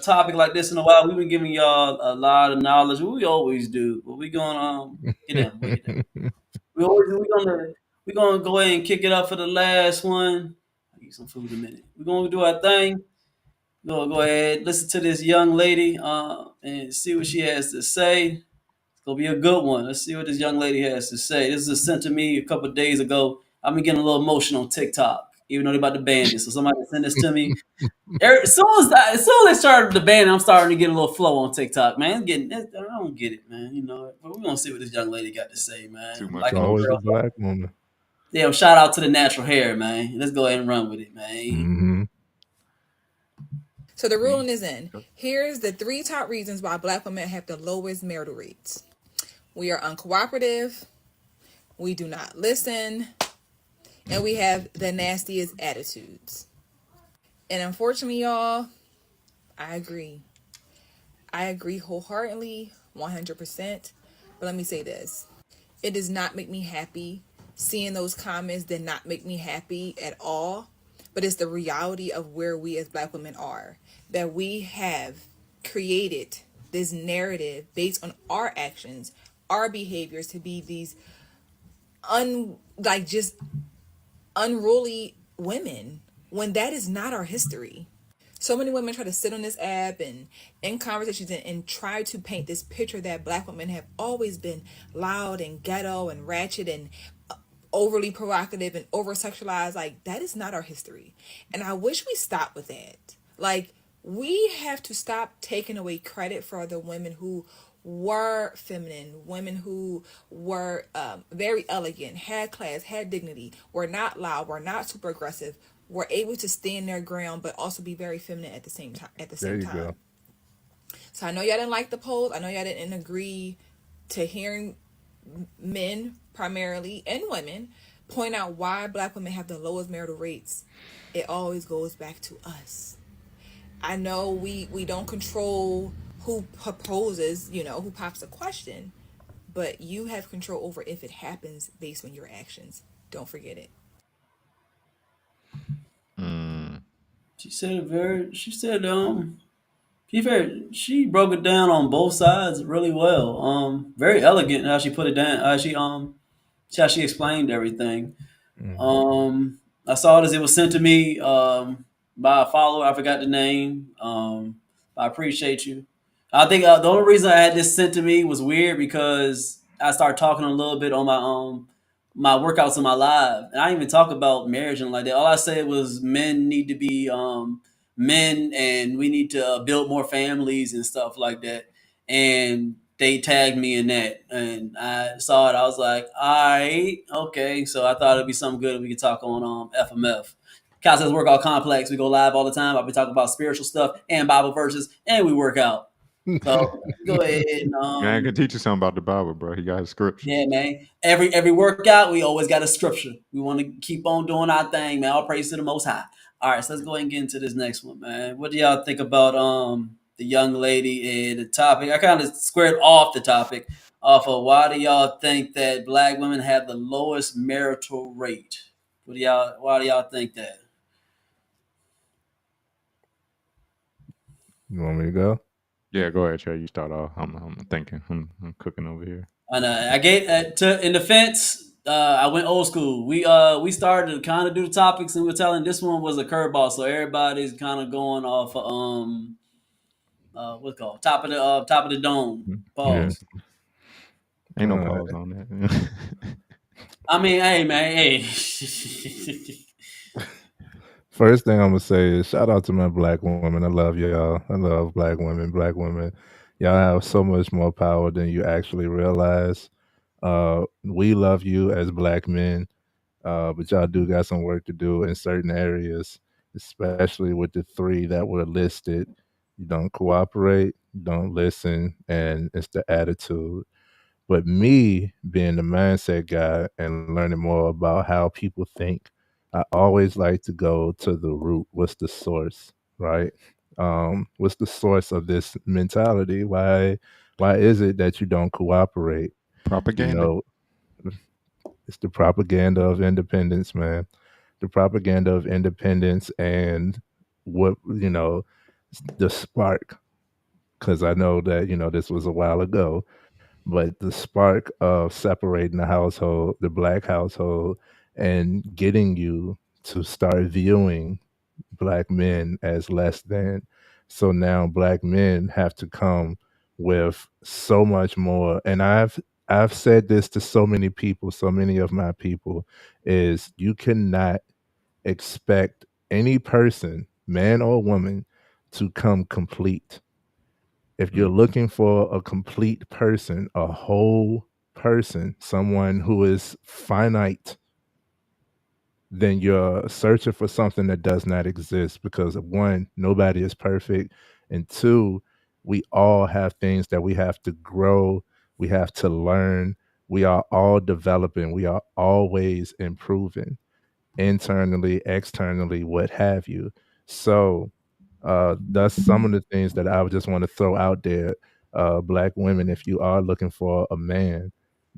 topic like this in a while. We've been giving y'all a lot of knowledge. We always do, but we gonna get down. We're gonna go ahead and kick it up for the last one. I'll eat some food in a minute. We're gonna do our thing. We're gonna go ahead, listen to this young lady, and see what she has to say. It's gonna be a good one. Let's see what this young lady has to say. This was sent to me a couple of days ago. I've been getting a little emotional on TikTok, even though they're about to ban it. So somebody sent this to me. As soon as they started the ban, I'm starting to get a little flow on TikTok, man. I don't get it, man. You know, but we're gonna see what this young lady got to say, man. Too much. Like always a black woman. Yeah, shout out to the natural hair, man. Let's go ahead and run with it, man. Mm-hmm. So the ruling is in. Here's the 3 top reasons why black women have the lowest marital rates. We are uncooperative, we do not listen, and we have the nastiest attitudes. And unfortunately, y'all, I agree. I agree wholeheartedly, 100%. But let me say this. It does not make me happy. Seeing those comments did not make me happy at all. But it's the reality of where we as black women are. That we have created this narrative based on our actions, our behaviors to be these unruly women, when that is not our history. So many women try to sit on this app and in conversations and try to paint this picture that black women have always been loud and ghetto and ratchet and overly provocative and over sexualized. Like, that is not our history. And I wish we stopped with that. Like, we have to stop taking away credit for the women who were feminine, women who were very elegant, had class, had dignity, were not loud, were not super aggressive, were able to stand their ground, but also be very feminine at the same time. Go. So I know y'all didn't like the polls. I know y'all didn't agree to hearing men primarily and women point out why black women have the lowest marital rates. It always goes back to us. I know we don't control who proposes, who pops a question, but you have control over if it happens based on your actions. Don't forget it. She broke it down on both sides really well. Very elegant how she put it down. How she explained everything. Mm-hmm. I saw it as it was sent to me by a follower. I forgot the name. I appreciate you. I think the only reason I had this sent to me was weird because I started talking a little bit on my workouts in my live, and I didn't even talk about marriage and like that. All I said was men need to be men, and we need to build more families and stuff like that. And they tagged me in that, and I saw it. I was like, all right, okay. So I thought it'd be something good if we could talk on FMF. Concepts Workout Complex. We go live all the time. I'll be talking about spiritual stuff and Bible verses, and we work out. So go ahead and Man, I can teach you something about the Bible, bro. He got his scriptures. yeah, man. Every workout, we always got a scripture. We want to keep on doing our thing, man. All praise to the Most High. All right, so let's go ahead and get into this next one, man. What do y'all think about the young lady and the topic? I kind of squared off the topic off of why do y'all think that black women have the lowest marital rate? Why do y'all think that? You want me to go? Yeah, go ahead, Trey. You start off. I'm thinking. I'm cooking over here. And I gave in defense. I went old school. We started to kind of do the topics, and we were telling this one was a curveball, so everybody's kind of going off what's it called top of the dome. Pause. Yeah. Ain't no All pause on that. I mean, hey man, hey. First thing I'm gonna say is shout out to my black women. I love y'all. I love black women. Black women, y'all have so much more power than you actually realize. We love you as black men, but y'all do got some work to do in certain areas, especially with the three that were listed. You don't cooperate, you don't listen, and it's the attitude. But me being the mindset guy and learning more about how people think, I always like to go to the root. What's the source, right? What's the source of this mentality? Why is it that you don't cooperate? You Propaganda. know, it's the propaganda of independence, man. The propaganda of independence and what the spark. Because I know that this was a while ago, but the spark of separating the household, the black household, and getting you to start viewing black men as less than. So now black men have to come with so much more. And I've said this to so many people, so many of my people, is you cannot expect any person, man or woman, to come complete. If you're looking for a complete person, a whole person, someone who is finite, then you're searching for something that does not exist because one, nobody is perfect. And two, we all have things that we have to grow, we have to learn. We are all developing, we are always improving internally, externally, what have you. So that's some of the things that I would just want to throw out there. Black women, if you are looking for a man,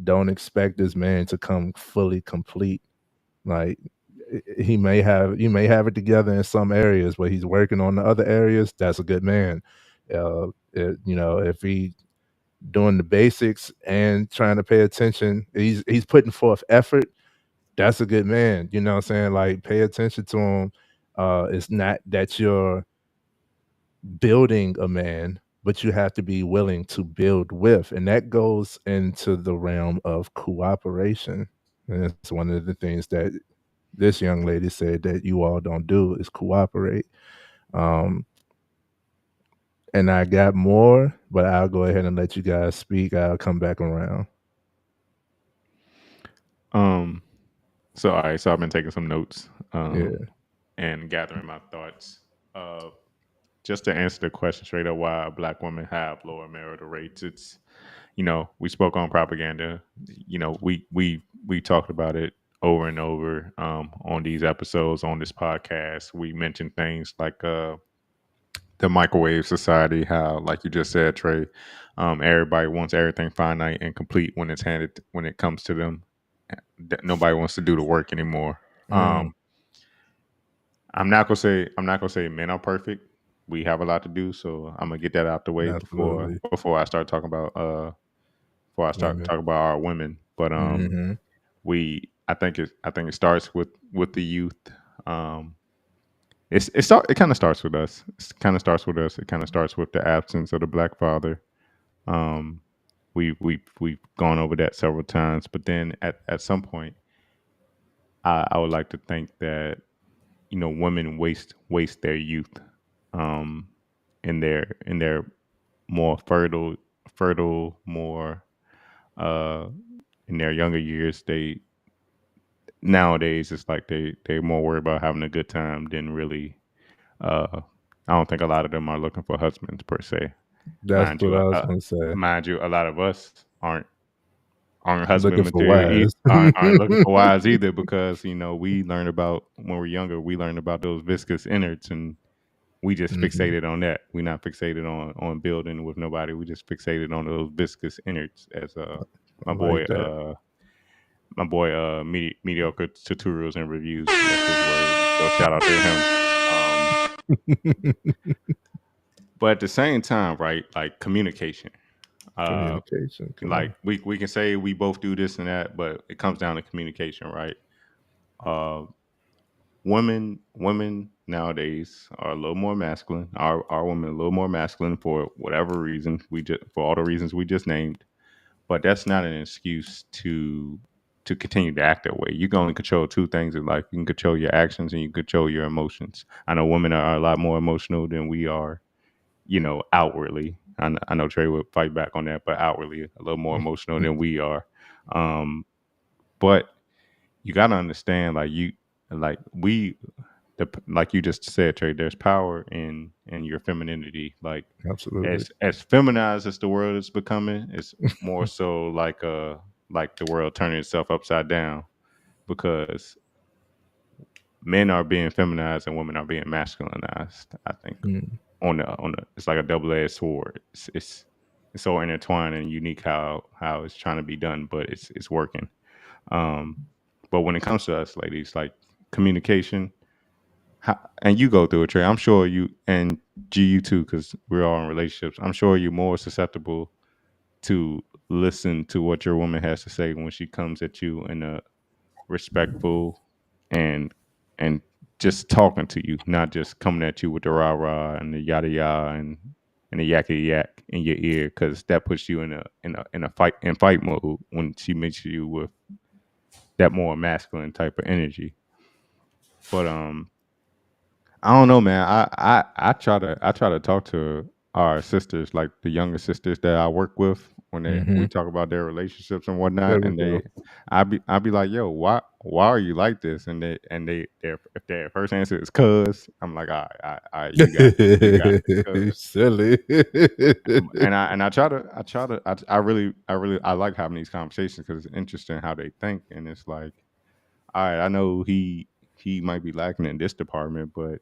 don't expect this man to come fully complete. Like he may have, you may have it together in some areas, but he's working on the other areas. That's a good man. If he doing the basics and trying to pay attention, he's putting forth effort. That's a good man. You know what I'm saying? Like pay attention to him. It's not that you're building a man, but you have to be willing to build with. And that goes into the realm of cooperation. And it's one of the things that this young lady said that you all don't do is cooperate. And I got more, but I'll go ahead and let you guys speak. I'll come back around. So all right, so I've been taking some notes Yeah. and gathering my thoughts. Just to answer the question straight up, why black women have lower marital rates, it's we spoke on propaganda. We talked about it over and over on these episodes on this podcast. We mentioned things like the microwave society, how like you just said, Trey, everybody wants everything finite and complete when it comes to them. Nobody wants to do the work anymore. I'm not gonna say men are perfect. We have a lot to do, so I'm gonna get that out the way Absolutely. before I start talking about talking about our women. But I think it starts with the youth. It kind of starts with us. It kind of starts with us. It kind of starts with the absence of the black father. We've gone over that several times, but then at some point, I would like to think that women waste their youth in their more fertile, more in their younger years. They nowadays it's like they're more worried about having a good time than really. I don't think a lot of them are looking for husbands per se. That's what I was gonna say. Mind you, a lot of us aren't husband Looking for material, wives. aren't looking for wives either, because we learn about when we're younger. We learn about those viscous innards, and we just fixated on that. We're not fixated on building with nobody. We just fixated on those viscous innards, as my boy Like that. mediocre tutorials and reviews. That's his word. So shout out to him. But at the same time, right? Like communication. Communication. Like we can say we both do this and that, but it comes down to communication, right? Women nowadays are a little more masculine. Our women a little more masculine for whatever reason. For all the reasons we just named. But that's not an excuse to continue to act that way. You can only control two things in life. You can control your actions and you can control your emotions. I know women are a lot more emotional than we are, outwardly. I know Trey would fight back on that, but outwardly a little more emotional than we are. But you got to understand, like you just said, Trey, there's power in your femininity. Like, absolutely, as feminized as the world is becoming, it's more so like the world turning itself upside down, because men are being feminized and women are being masculinized. I think on the it's like a double-edged sword. It's so intertwined and unique how it's trying to be done, but it's working. But when it comes to us ladies, like communication, and you go through it, Trey. I'm sure you, and G, you too, because we're all in relationships. I'm sure you're more susceptible to listen to what your woman has to say when she comes at you in a respectful and just talking to you, not just coming at you with the rah rah and the yada yada and the yakety yak in your ear, because that puts you in a fight mode when she meets you with that more masculine type of energy. But I don't know, man. I try to talk to our sisters, like the younger sisters that I work with, when we talk about their relationships and whatnot, and I be like, yo, why are you like this? And if their first answer is cuz, I'm like, all right, you got it, silly. and I try to I like having these conversations, because it's interesting how they think, and it's like, all right, I know he might be lacking in this department, but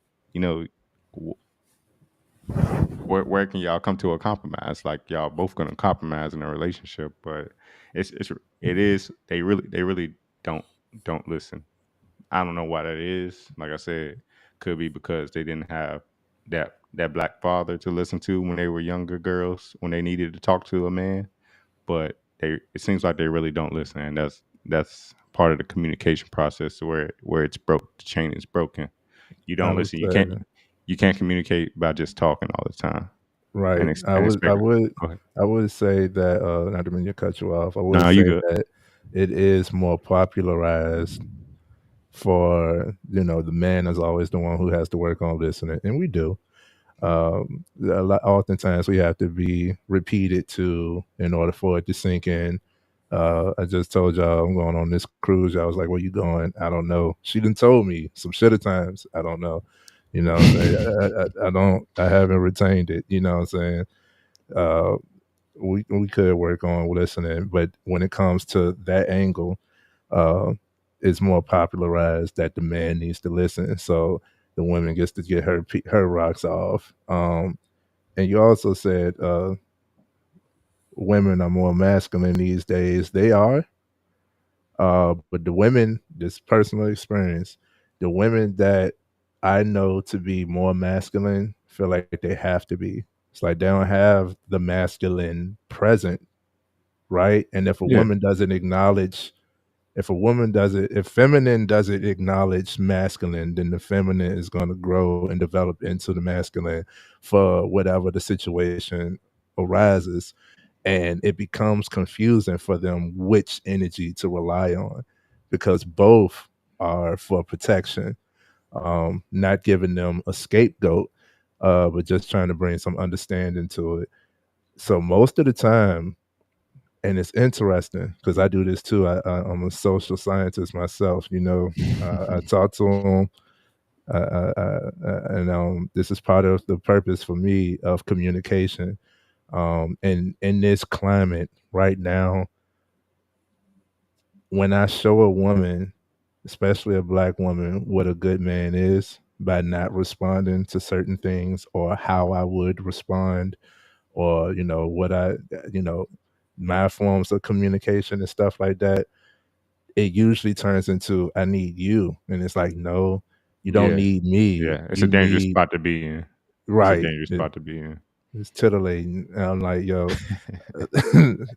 where can y'all come to a compromise? Like, y'all both gonna compromise in a relationship, but it is they really don't listen. I don't know why that is. Like I said, could be because they didn't have that black father to listen to when they were younger girls, when they needed to talk to a man. But it seems like they really don't listen, and that's part of the communication process where it's broke. The chain is broken. You don't listen. You can't communicate by just talking all the time. Right. I would say that, not to mean to cut you off. I would say that it is more popularized for, the man is always the one who has to work on listening, and we do. Oftentimes we have to be repeated to in order for it to sink in. I just told y'all I'm going on this cruise. I was like, where you going? I don't know. She done told me some shit at times. I don't know. I haven't retained it. You know what I'm saying? We could work on listening, but when it comes to that angle, it's more popularized that the man needs to listen. So the woman gets to get her rocks off. And you also said women are more masculine these days. They are. But the women, this personal experience, the women that I know to be more masculine feel like they have to be. It's like they don't have the masculine present, right? And if a woman doesn't acknowledge, if feminine doesn't acknowledge masculine, then the feminine is going to grow and develop into the masculine for whatever the situation arises. And it becomes confusing for them which energy to rely on, because both are for protection, not giving them a scapegoat, but just trying to bring some understanding to it. So most of the time, and it's interesting because I do this too. I'm a social scientist myself. I talk to them, and this is part of the purpose for me of communication. And in this climate right now, when I show a woman, especially a black woman, what a good man is by not responding to certain things or how I would respond, or what my forms of communication and stuff like that, it usually turns into I need you, and it's like, no, you don't need me. Yeah, it's You a dangerous need spot to be in. It's a right. dangerous spot to be in. It's titillating. And I'm like, yo,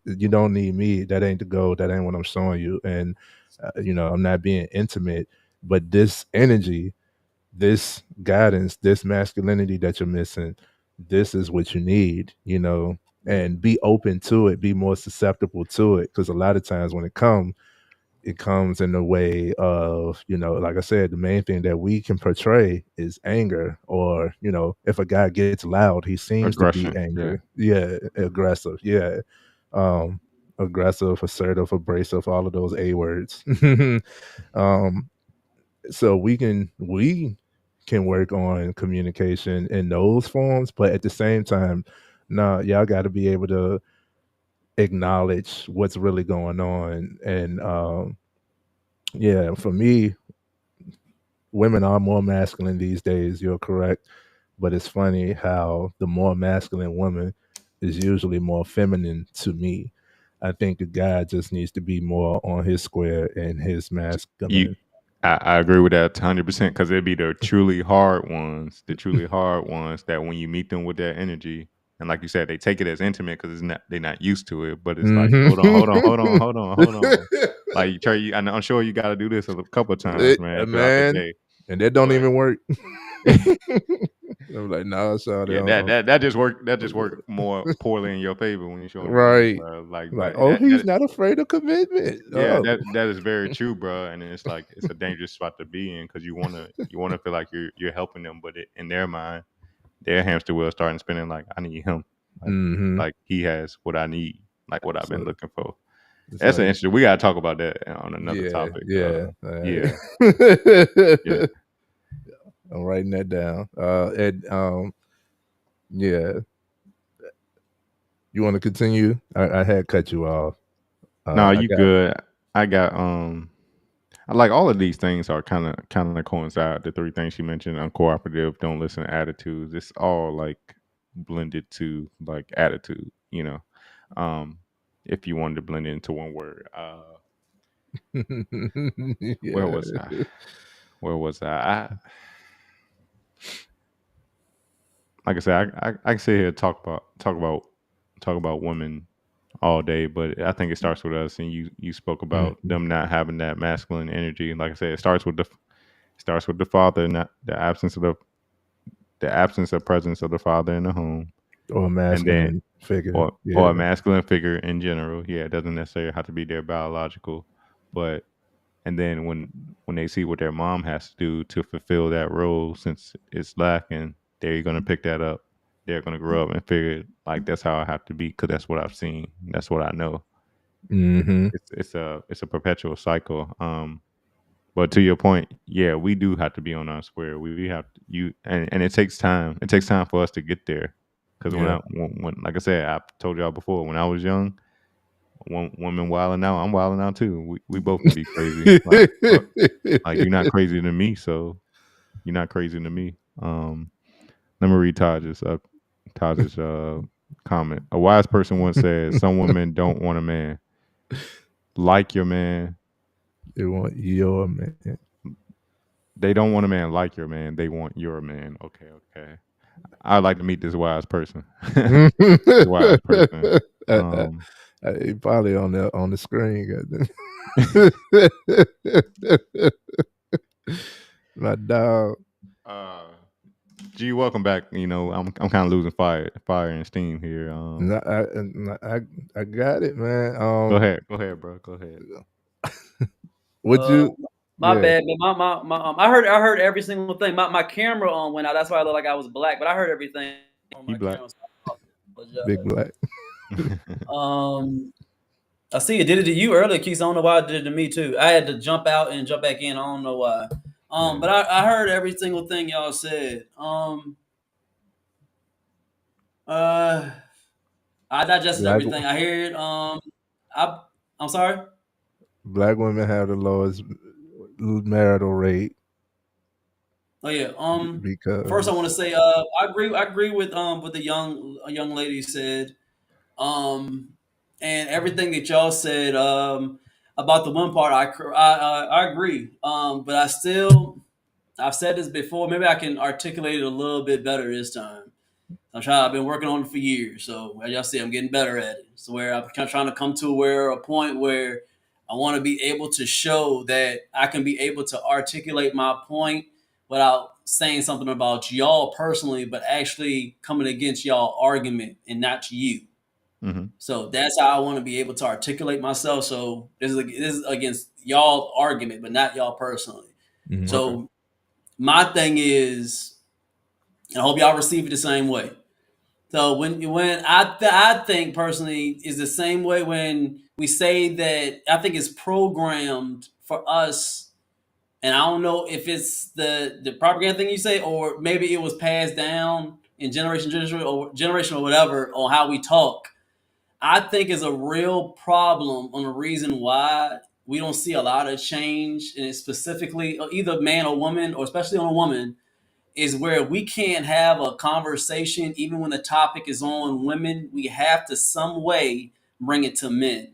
you don't need me. That ain't the goal. That ain't what I'm showing you. And I'm not being intimate, but this energy, this guidance, this masculinity that you're missing, this is what you need, and be open to it, be more susceptible to it. Because a lot of times when it comes in the way of, like I said, the main thing that we can portray is anger, or, if a guy gets loud, he seems to be Aggression. angry. Yeah, aggressive. Yeah. Aggressive, assertive, abrasive, all of those A words. So we can work on communication in those forms, but at the same time, y'all got to be able to acknowledge what's really going on. And yeah, for me, women are more masculine these days. You're correct, but it's funny how the more masculine woman is usually more feminine to me. I think the guy just needs to be more on his square and his masculine. I agree with that 100% because it'd be the truly hard ones, that when you meet them with that energy, and like you said, they take it as intimate because they're not used to it. But it's like, hold on. Like I'm sure you got to do this a couple of times, man, throughout the day, and that don't even work. I'm like, no, sorry. Yeah, that just worked. That just worked more poorly in your favor when you show them, right. Like, he's not afraid of commitment. Yeah, that is very true, bro. And it's like it's a dangerous spot to be in because you wanna feel like you're helping them, but in their mind, their hamster wheel starting spinning. Like I need him, like he has what I need, like what I've been looking for. That's an interesting. We gotta talk about that on another topic. Yeah. Yeah. I'm writing that down. Yeah. You want to continue? I had cut you off. No, you good. I got I like all of these things are kind of coincide. The three things you mentioned: uncooperative, don't listen to attitudes. It's all like blended to like attitude. If you wanted to blend it into one word. Where was I? Like I said, I can sit here and talk about women all day, but I think it starts with us. And you spoke about them not having that masculine energy. Like I said, it starts with the father, not the absence of presence of the father in the home, or a masculine figure, or a masculine figure in general. Yeah, it doesn't necessarily have to be their biological, but and then when they see what their mom has to do to fulfill that role, since it's lacking, they're going to pick that up. They're going to grow up and figure like that's how I have to be because that's what I've seen. That's what I know. Mm-hmm. It's a perpetual cycle. But to your point, yeah, we do have to be on our square. We have to, and it takes time. It takes time for us to get there. Because when like I said, I told y'all before, when I was young, women wilding out, I'm wilding out too. We both can be crazy. like you're not crazy to me, so you're not crazy to me. Let me read Taj's comment. A wise person once said, "Some women don't want a man like your man. They want your man. They don't want a man like your man. They want your man." Okay. I'd like to meet this wise person. Wise person. He probably on the screen. My dog. G, welcome back. I'm kind of losing fire and steam here. I got it, man. Go ahead, bro. Go ahead. Would you? My bad, man. My I heard every single thing. My camera went out. That's why I looked like I was black, but I heard everything. You black? Big black. I see it did it to you earlier, Keith. I don't know why it did it to me too. I had to jump out and jump back in. I don't know why. But I heard every single thing y'all said. I digested Black everything. I hear it. I'm sorry. Black women have the lowest marital rate Oh yeah. First I because want to say I agree with what the young lady said. And everything that y'all said about the one part I agree. But I've said this before. Maybe I can articulate it a little bit better this time. I've been working on it for years, so as y'all see, I'm getting better at it. So where I'm kind of trying to come to a point where I want to be able to show that I can be able to articulate my point without saying something about y'all personally, but actually coming against y'all argument and not you. Mm-hmm. So that's how I want to be able to articulate myself. So this is against y'all argument, but not y'all personally. Mhm. So my thing is, and I hope y'all receive it the same way. So when I think personally is the same way when we say that I think it's programmed for us, and I don't know if it's the propaganda thing you say, or maybe it was passed down in generation or whatever on how we talk. I think is a real problem on the reason why we don't see a lot of change, and it's specifically either man or woman, or especially on a woman, is where we can't have a conversation even when the topic is on women. We have to some way bring it to men.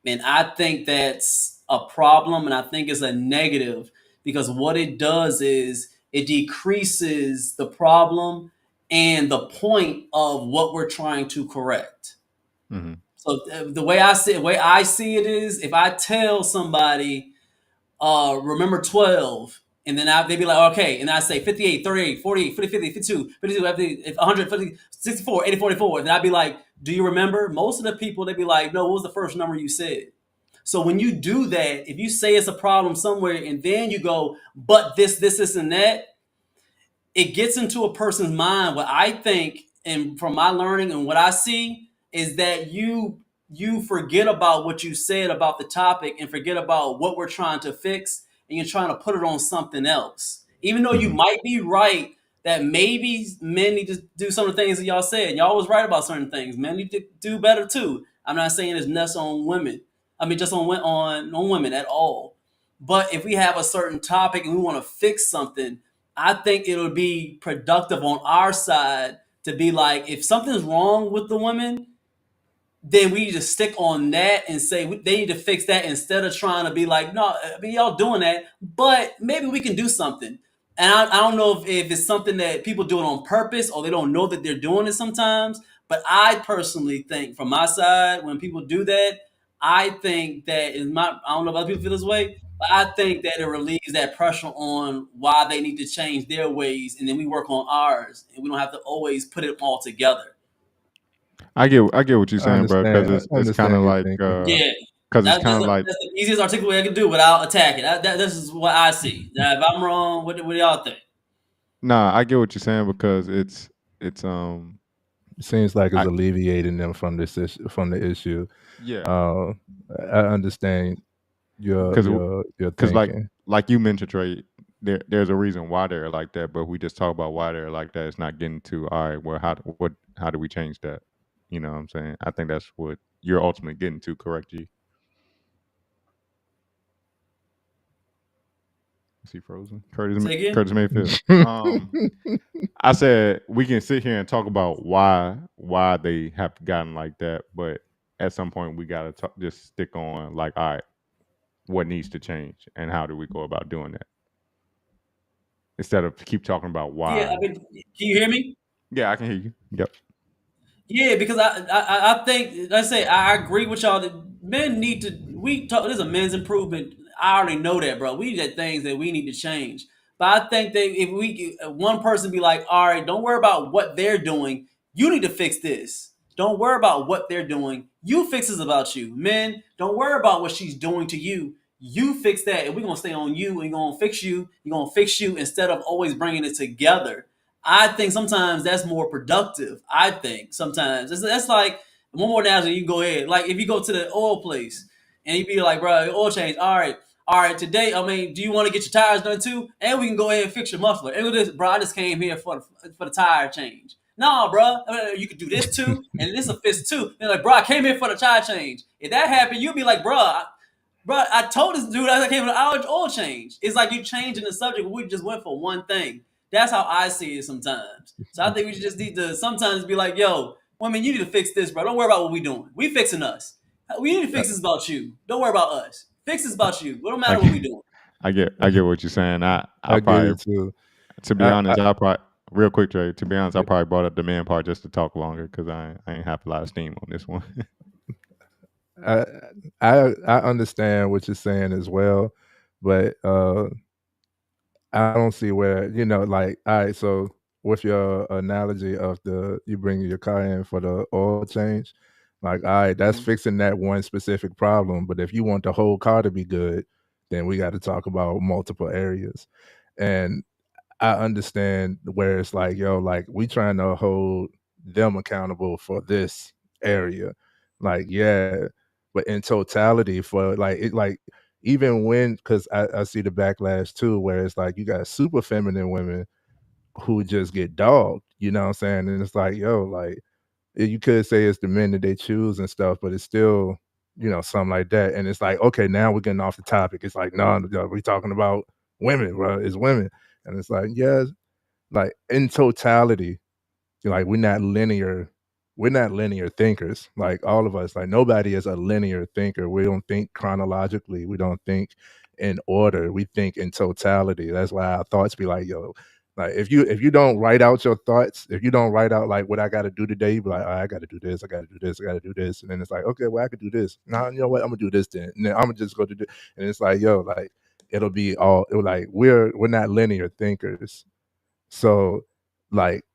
And I think that's a problem, and I think it's a negative, because what it does is it decreases the problem and the point of what we're trying to correct. Mm-hmm. So the way I see it is, if I tell somebody, remember 12, and then they'd be like, okay, and I say 58, 38, 48, 50, 50, 52, 52, 150, 64, 80, 44, and I'd be like, do you remember? Most of the people, they'd be like, no, what was the first number you said? So when you do that, if you say it's a problem somewhere and then you go, but this, and that, it gets into a person's mind. What I think, and from my learning and what I see, is that you forget about what you said about the topic and forget about what we're trying to fix, and you're trying to put it on something else. Even though you might be right that maybe men need to do some of the things that y'all said, and y'all was right about certain things. Men need to do better too. I'm not saying it's nuts on women. I mean, just on women at all. But if we have a certain topic and we want to fix something, I think it'll be productive on our side to be like, if something's wrong with the women, then we need to stick on that and say they need to fix that, instead of trying to be like, no, I mean, y'all doing that, but maybe we can do something. And I don't know if it's something that people do it on purpose or they don't know that they're doing it sometimes. But I personally think, from my side, when people do that, I think that I don't know if other people feel this way, but I think that it relieves that pressure on why they need to change their ways, and then we work on ours, and we don't have to always put it all together. I get what you're I saying, bro. Because understand. it's I kind of understand your like thinking. Yeah, because it's kind of like that's the easiest articulate way I can do without attacking. This is what I see. Now, if I'm wrong, what do y'all think? nah. I get what you're saying because it's It seems like it's I- alleviating them from the issue. yeah. I understand your Because thinking. like you mentioned, Trey, there's a reason why they're like that, but we just talk about why they're like that. It's not getting to, all right, well, how do we change that? You know what I'm saying? I think that's what you're ultimately getting to, correct, G? Is he frozen? Say again? Curtis Mayfield. I said we can sit here and talk about why they have gotten like that, but at some point we gotta just stick on, like, all right, what needs to change and how do we go about doing that, instead of keep talking about why. Yeah, I mean, can you hear me? Yeah, I can hear you. Yep. Yeah, because I think, let's say, I agree with y'all that men need to. We talk. There's a men's improvement. I already know that, bro. We got things that we need to change. But I think that if one person be like, all right, don't worry about what they're doing. You need to fix this. Don't worry about what they're doing. You fix this about you. Men, don't worry about what she's doing to you. You fix that, and we're gonna stay on you, and we're gonna fix you. You're gonna fix you, instead of always bringing it together. I think sometimes that's more productive. I think sometimes that's like, One more analogy, you can go ahead. Like if you go to the oil place and you be like, bro, oil change. All right. Today, do you want to get your tires done too? And we can go ahead and fix your muffler. And with this, bro, I just came here for the tire change. No, bro, you could do this too, and this will fit too. And like, bro, I came here for the tire change. If that happened, you'd be like, bro, I told this dude I came for the oil change. It's like you changing the subject. We just went for one thing. That's how I see it sometimes. So I think we just need to sometimes be like, yo, women, you need to fix this, bro. Don't worry about what we doing. We fixing us. We need to fix this about you. Don't worry about us. Fix this about you. It don't matter what we doing. I get what you're saying. I get probably, it too. to be honest, I probably real quick, Trey. To be honest, I probably brought up the man part just to talk longer because I ain't have a lot of steam on this one. I understand what you're saying as well, but I don't see where, like, all right, so with your analogy of you bringing your car in for the oil change, like, all right, that's fixing that one specific problem. But if you want the whole car to be good, then we got to talk about multiple areas. And I understand where it's like, yo, like we trying to hold them accountable for this area. Like, yeah, but in totality for like even when, because I see the backlash too, where it's like you got super feminine women who just get dogged, you know what I'm saying? And it's like, yo, like you could say it's the men that they choose and stuff, but it's still, something like that. And it's like, okay, now we're getting off the topic. It's like, no, we're talking about women, bro. It's women. And it's like, yeah, like in totality, like we're not linear thinkers. Like all of us, like nobody is a linear thinker. We don't think chronologically. We don't think in order. We think in totality. That's why our thoughts be like, yo, like if you don't write out your thoughts, if you don't write out like what I got to do today, you be like, I got to do this, I got to do this, I got to do this, and then it's like, okay, well I could do this. Now you know what, I'm gonna do this then, and then I'm gonna just go to do. And it's like, yo, like it'll be all like we're not linear thinkers. So like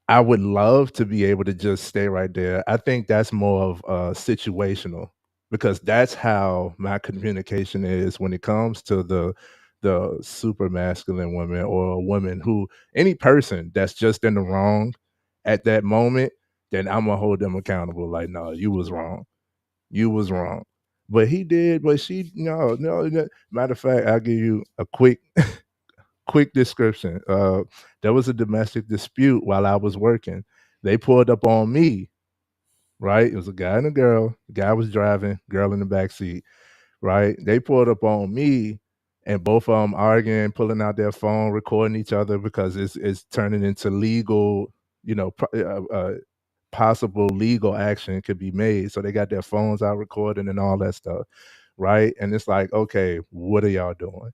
I would love to be able to just stay right there. I think that's more of situational because that's how my communication is when it comes to the super masculine woman or a woman who any person that's just in the wrong at that moment, then I'm gonna hold them accountable. Like, no, you was wrong. You was wrong. But he did, but she no. Matter of fact, I'll give you a quick description. There was a domestic dispute while I was working. They pulled up on me, right? It was a guy and a girl. The guy was driving, girl in the back seat, right? They pulled up on me and both of them arguing, pulling out their phone, recording each other because it's turning into legal, possible legal action could be made. So they got their phones out recording and all that stuff, right? And it's like, okay, what are y'all doing?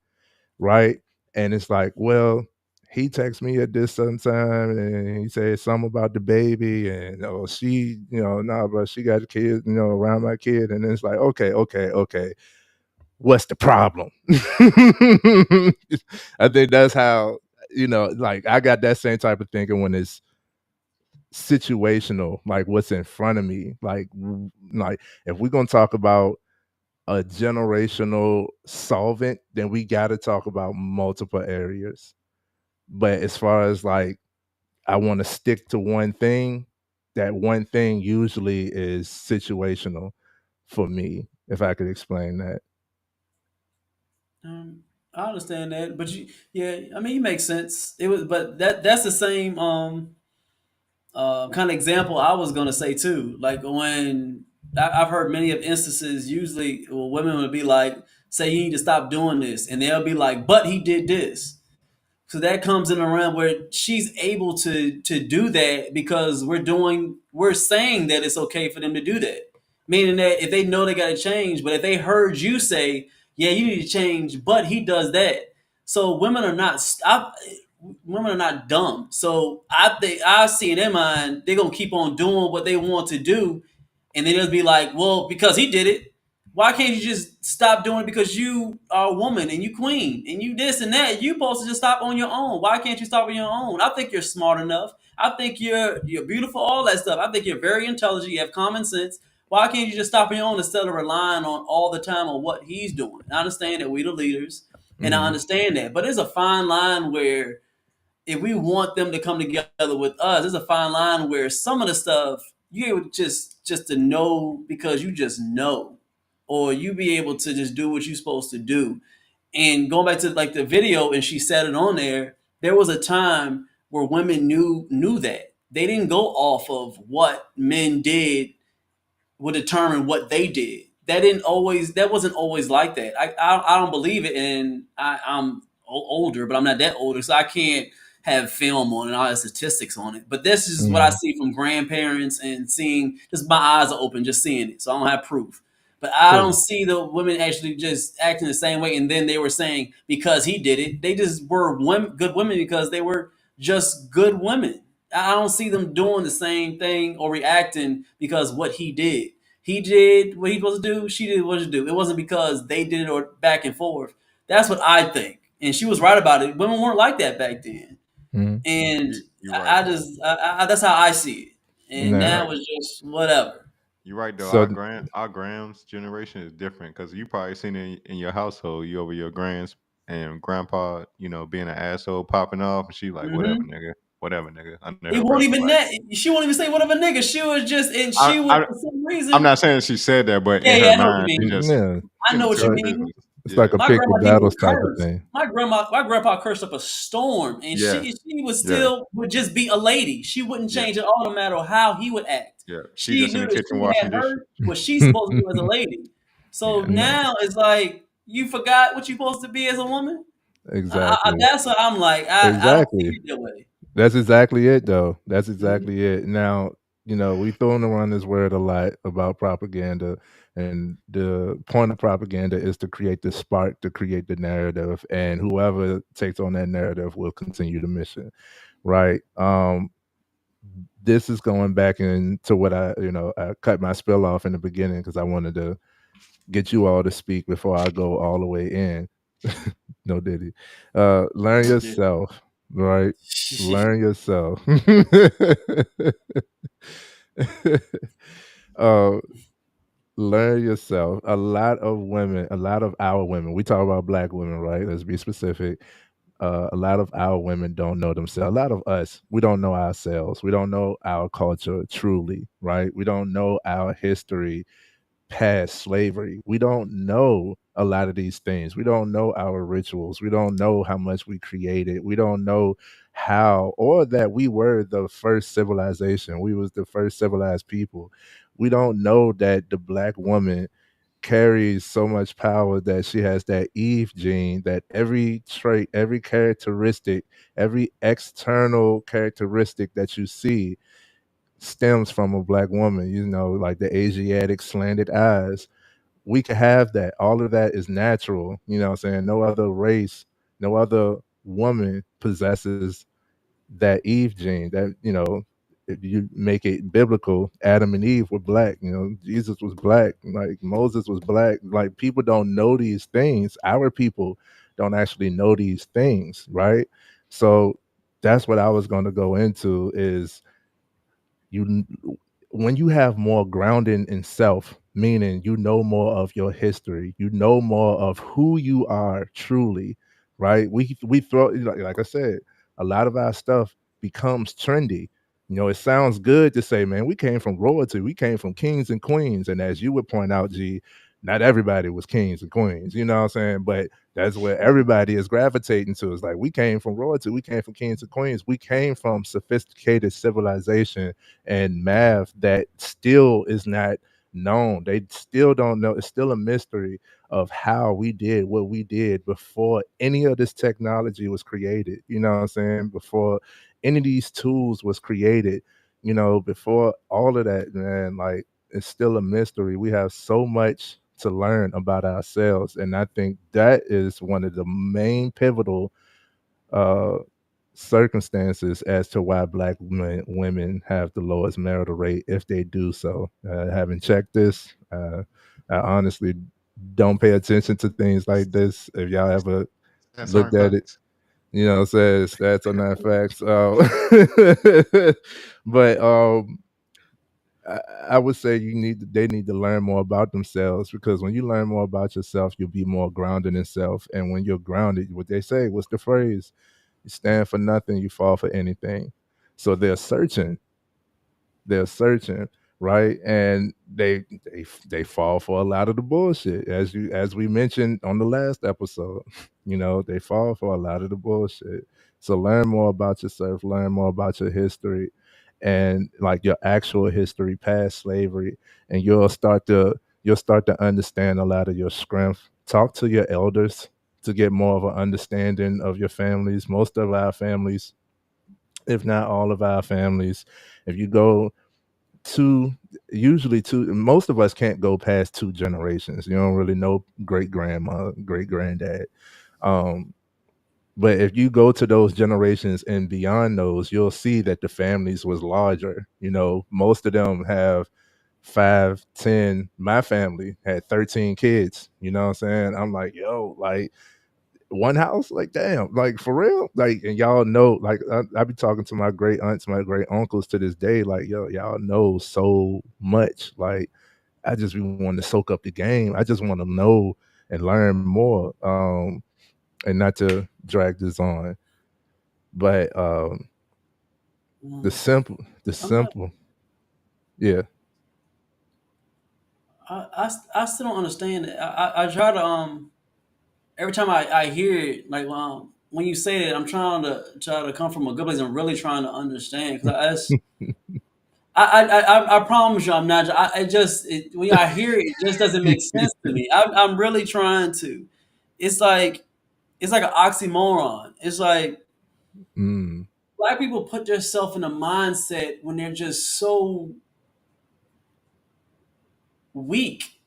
Right. And it's like, well, he texted me at this certain time and he said something about the baby and she, nah, bro, she got a kid, around my kid. And it's like, okay. What's the problem? I think that's how, like I got that same type of thinking when it's situational, like what's in front of me. Like if we're gonna talk about a generational solvent, then we got to talk about multiple areas. But as far as like, I want to stick to one thing, that one thing usually is situational for me, if I could explain that. I understand that, but you make sense. But that's the same kind of example I was gonna say too. Like when I've heard many of instances, usually women would be like, say you need to stop doing this, and they'll be like, but he did this. So that comes in around where she's able to do that because we're saying that it's okay for them to do that. Meaning that if they know they got to change, but if they heard you say, yeah, you need to change, but he does that. So women are not dumb. So I see in their mind they're gonna keep on doing what they want to do, and then they'll be like, well, because he did it, why can't you just stop doing it because you are a woman and you queen and you this and that? You supposed to just stop on your own. Why can't you stop on your own? I think you're smart enough. I think you're beautiful, all that stuff. I think you're very intelligent. You have common sense. Why can't you just stop on your own instead of relying on all the time on what he's doing? I understand that we're the leaders, and I understand that. But there's a fine line where if we want them to come together with us, there's a fine line where some of the stuff you able to just to know because you just know, or you be able to just do what you're supposed to do. And going back to like the video, and she said it on there. There was a time where women knew that they didn't go off of what men did would determine what they did. That wasn't always like that. I don't believe it, and I'm older, but I'm not that older, so I can't have film on it and all the statistics on it. But this is what I see from grandparents and seeing. Just my eyes are open, just seeing it, so I don't have proof. But I don't see the women actually just acting the same way. And then they were saying because he did it, they just were good women because they were just good women. I don't see them doing the same thing or reacting because what he did. He did what he was supposed to do. She did what she do. It wasn't because they did it or back and forth. That's what I think. And she was right about it. Women weren't like that back then. And You're right. that's how I see it. And now it's just whatever. You're right though. So Our grand's generation is different because you probably seen it in your household. You over your grands and grandpa, being an asshole, popping off, and she like, whatever, nigga, under It her won't breath. even Like, that. She won't even say whatever nigga. She was just, and I, she was I, for some reason. I'm not saying she said that, but Yeah, in yeah, her I know what you mind, she mean. just yeah, I know what you took mean. business. it's like a My pick grandma the didn't even battles type of curse. thing. My grandpa cursed up a storm, and she was still would just be a lady. She wouldn't change at all, no matter how he would act. Yeah, she She just in knew the that kitchen she washing had dishes. her what she's supposed to do as a lady. So Yeah. now it's like you forgot what you're supposed to be as a woman. Exactly. That's what I'm like. I don't see it that way. That's exactly it, though. That's exactly it. Now, we throwing around this word a lot about propaganda, and the point of propaganda is to create the spark, to create the narrative, and whoever takes on that narrative will continue the mission, right? This is going back into what I cut my spill off in the beginning because I wanted to get you all to speak before I go all the way in. No, did he? Learn yourself, right? Learn yourself. uh, learn yourself. A lot of our women, we talk about black women, right? Let's be specific. A lot of our women don't know themselves. A lot of us, we don't know ourselves. We don't know our culture truly, right? We don't know our history past slavery. We don't know a lot of these things. We don't know our rituals. We don't know how much we created. We don't know how, or that we were the first civilization. We was the first civilized people. We don't know that the black woman carries so much power that she has that Eve gene, that every trait, every characteristic, every external characteristic that you see stems from a black woman, like the Asiatic slanted eyes. We can have that. All of that is natural. You know what I'm saying? No other race, no other woman possesses that Eve gene. That, if you make it biblical, Adam and Eve were black. Jesus was black. Like Moses was black. Like people don't know these things. Our people don't actually know these things, right? So that's what I was going to go into is you when you have more grounding in self, meaning you know more of your history, you know more of who you are truly, right? We throw, like I said, a lot of our stuff becomes trendy. It sounds good to say, man, we came from royalty, we came from kings and queens, and as you would point out, G, not everybody was kings and queens, you know what I'm saying? But that's where everybody is gravitating to. It's like we came from royalty, we came from kings and queens, we came from sophisticated civilization and math that still is not known. They still don't know. It's still a mystery of how we did what we did before any of this technology was created. You know what I'm saying? Before any of these tools was created, before all of that, man, like it's still a mystery. We have so much to learn about ourselves. And I think that is one of the main pivotal circumstances as to why black women have the lowest marital rate if they do so. Having checked this, I honestly don't pay attention to things like this. If y'all ever looked at it, says stats are not facts. But I would say they need to learn more about themselves, because when you learn more about yourself, you'll be more grounded in self. And when you're grounded, what they say, what's the phrase? You stand for nothing, you fall for anything. So they're searching. right? And they fall for a lot of the bullshit, as we mentioned on the last episode. They fall for a lot of the bullshit. So learn more about yourself, learn more about your history, and like your actual history past slavery, and you'll start to understand a lot of your strength. Talk to your elders to get more of an understanding of your families. Most of our families, if not all of our families, if you go two usually two most of us can't go past two generations. You don't really know great grandma, great granddad. um but if you go to those generations and beyond those, you'll see that the families was larger. Most of them have 5, 10. My family had 13 kids. You know what I'm saying? I'm like, yo, like, one house, like, damn, like, for real, like. And y'all know, like, I be talking to my great aunts, my great uncles to this day, like, yo, y'all know so much. Like, I just be wanting to soak up the game. I just want to know and learn more, and not to drag this on, but the simple, yeah. I still don't understand it. I try to every time I hear it, like, when you say it, I'm try to come from a good place and really trying to understand, because I promise you I'm not. When I hear it, it just doesn't make sense to me. I'm really trying to. It's like it's like an oxymoron. It's like Mm. black people put themselves in a mindset when they're just so weak.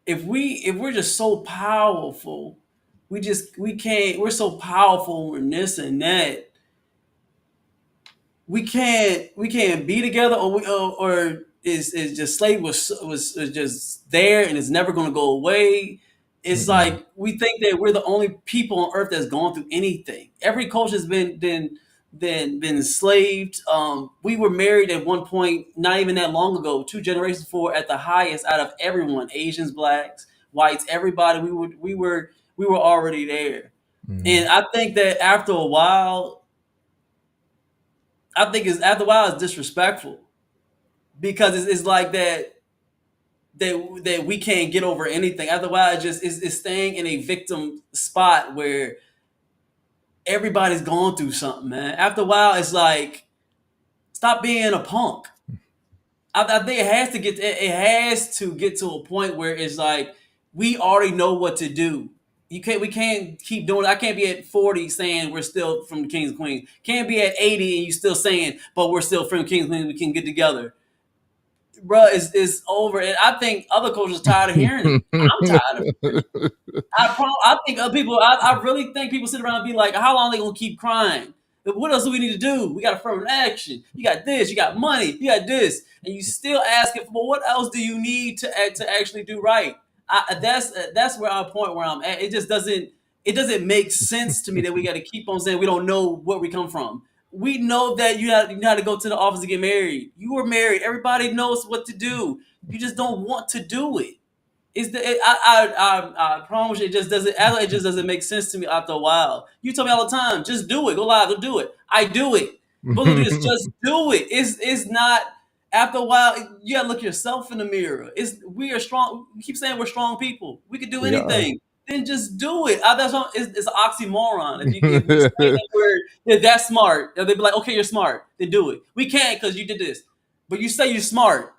If we're just so powerful, we can't. We're so powerful. We're this and that. We can't be together, or is just slave was just there and it's never going to go away. It's Mm-mm. like we think that we're the only people on earth that's gone through anything. Every culture has been enslaved. We were married at one point, not even that long ago, two generations before, at the highest out of everyone: Asians, blacks, whites, everybody. We were already there. Mm. And I think that after a while, it's disrespectful, because it's like that we can't get over anything. After a while, it's staying in a victim spot where everybody's going through something, man. After a while, it's like, stop being a punk. I think it has to get to a point where it's like, we already know what to do. We can't keep doing it. I can't be at 40 saying we're still from the Kings and Queens. Can't be at 80 and you still saying, but we're still from Kings and Queens. We can get together. Bruh, it's over. And I think other coaches are tired of hearing it. I'm tired of hearing it. I think other people, I really think people sit around and be like, how long are they going to keep crying? What else do we need to do? We got affirmative action. You got this. You got money. You got this. And you still asking for, well, what else do you need to actually do right? That's where our point where I'm at. It doesn't make sense to me that we got to keep on saying we don't know where we come from. We know that you had to go to the office to get married. You were married. Everybody knows what to do. You just don't want to do it. I promise you, it just doesn't make sense to me after a while. You tell me all the time, just do it, go live, go do it. I do it. But look at this, just do it. It's not. After a while, you gotta look yourself in the mirror. We are strong. We keep saying we're strong people. We could do We are. anything. Then just do it. It's an oxymoron. If we say that we're that smart, they'd be like, okay, you're smart. Then do it. We can't because you did this. But you say you're smart,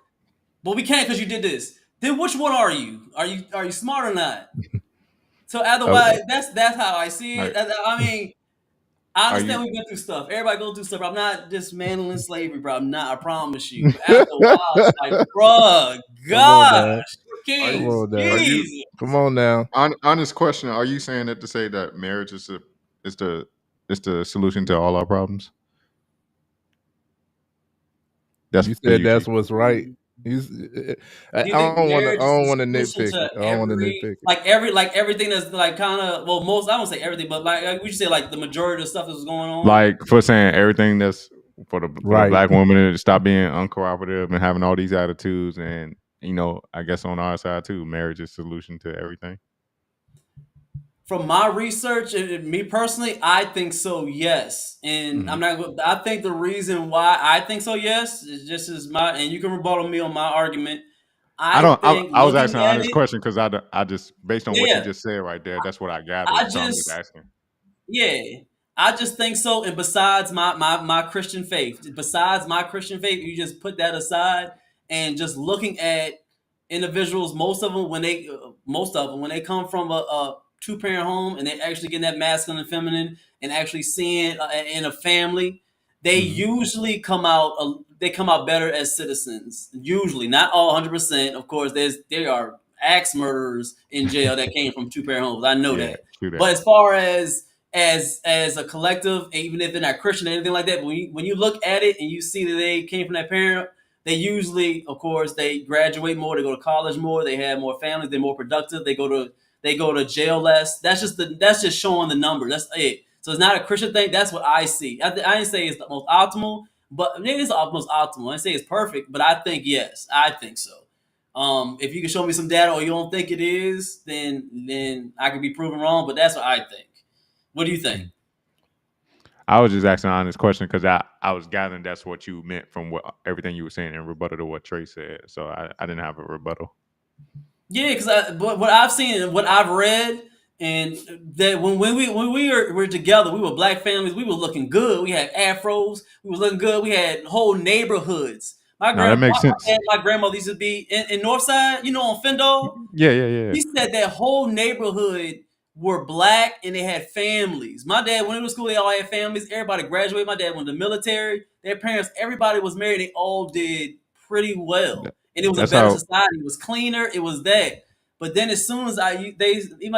but we can't because you did this. Then which one are you? Are you smart or not? So otherwise, that's how I see it. I mean, I understand we've been through stuff. Everybody goes through stuff. I'm not dismantling slavery, bro. I'm not. I promise you. But after a while, it's like, bruh, Come on now. gosh, Come kings, on now. Jesus. Come on now. Honest question: are you saying that to say that marriage is the solution to all our problems? That's You for said you, that's G. what's right. I Do you think don't want to. I marriage is don't the want to solution nitpick it. to I don't want to nitpick it. everything that's like kind of, well, most, I don't say everything, but like we should say like the majority of stuff that's going on? Like, for saying everything that's for the Right. black woman to stop being uncooperative and having all these attitudes, and I guess on our side too, marriage is solution to everything. from my research, me personally, I think so. Yes, and I'm not. I think the reason why I think so, yes, is just as my. And you can rebuttal me on my argument. I I don't. think I was asking looking an at honest it, question because I just based on what you yeah, just said right there. That's what I gathered. I So I'm just just asking. yeah, I just think so. And besides my Christian faith, besides my Christian faith, you just put that aside and just looking at individuals. Most of them when they come from a two-parent home and they actually getting that masculine and feminine and actually seeing in a family, they usually come out. They come out better as citizens. Usually, not all 100%. Of course, there are axe murderers in jail that came from two-parent homes. I know Yeah, that. true that. But as far as a collective, even if they're not Christian or anything like that, but when you look at it and you see that they came from that parent, they usually, of course, they graduate more, they go to college more, they have more families, they're more productive, they go to jail less. That's just showing the number. That's it. So it's not a Christian thing. That's what I see. I didn't say it's the most optimal, but it is the most optimal. I didn't say it's perfect, but I think yes, I think so. If you can show me some data or you don't think it is, then I could be proven wrong. But that's what I think. What do you think? I was just asking an honest question because I was gathering that's what you meant from what everything you were saying in rebuttal to what Trey said. So I didn't have a rebuttal. Yeah, because what I've seen and what I've read, and that when we were together, we were black families. We were looking good. We had afros. We were looking good. We had whole neighborhoods. No, that makes sense. My grandmother used to be in Northside, on Fendall. Yeah. He said that whole neighborhood were black and they had families. My dad went to school, they all had families. Everybody graduated. My dad went to the military. Their parents, everybody was married. They all did pretty well. And it was a That's better how. society. It was cleaner. It was that. But then as soon as my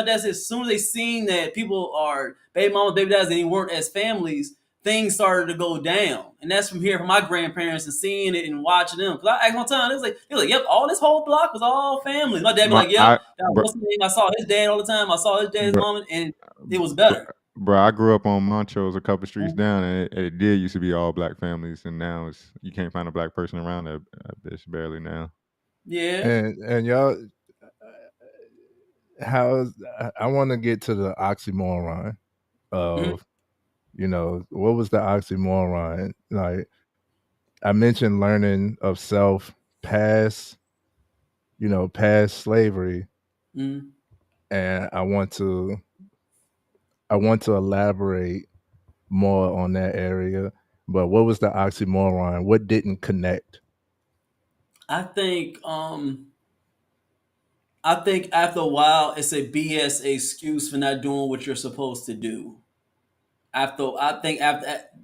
dad said, as soon as they seen that people are baby mamas, baby dads, and they weren't as families, things started to go down. And that's from hearing from my grandparents and seeing it and watching them. Because I asked one time, it was like, yep, all this whole block was all family. My dad be like, yep, Bro, what's the name? I saw his dad all the time. I saw his dad's bro, mom, and it was better. bro, I grew up on Montrose, a couple streets down, and it did used to be all black families, and now you can't find a black person around that bitch barely now. Yeah. And y'all, I want to get to the oxymoron of, what was the oxymoron? Like, I mentioned learning of self past slavery, and I want to elaborate more on that area. But what was the oxymoron? What didn't connect? I think after a while it's a BS excuse for not doing what you're supposed to do. After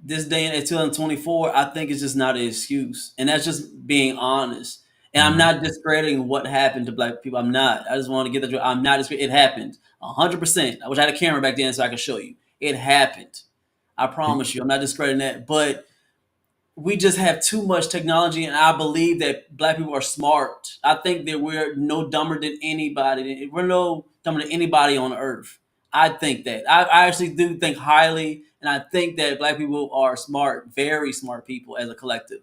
this day in 2024, I think it's just not an excuse, and that's just being honest. And I'm not discrediting what happened to black people. I'm not. I just want to get that. I'm not discrediting. It happened 100%. I wish I had a camera back then so I could show you. It happened. I promise you. I'm not discrediting that, but we just have too much technology, and I believe that black people are smart. I think that we're no dumber than anybody. We're no dumber than anybody on earth. I think that. I actually do think highly, and I think that black people are smart, very smart people as a collective.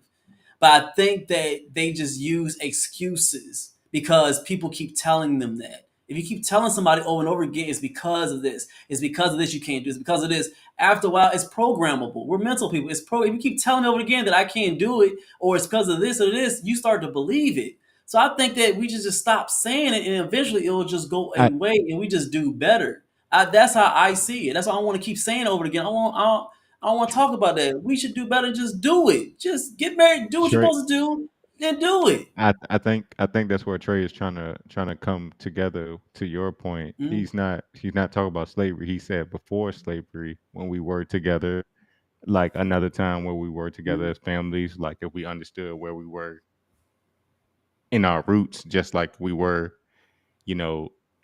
But I think that they just use excuses because people keep telling them that. If you keep telling somebody over and over again, it's because of this. It's because of this you can't do. It's because of this. After a while, it's programmable. We're mental people. If you keep telling me over again that I can't do it, or it's because of this or this, you start to believe it. So I think that we just stop saying it, and eventually it will just go away, and we just do better. That's how I see it. That's why I want to keep saying it over again. I don't want to talk about that. We should do better. Just do it. Just get married. Do what you're supposed to do, and do it. I think that's where Trey is trying to come together. To your point, he's not talking about slavery. He said before slavery, when we were together, like another time where we were together as families, like if we understood where we were in our roots, just like we were,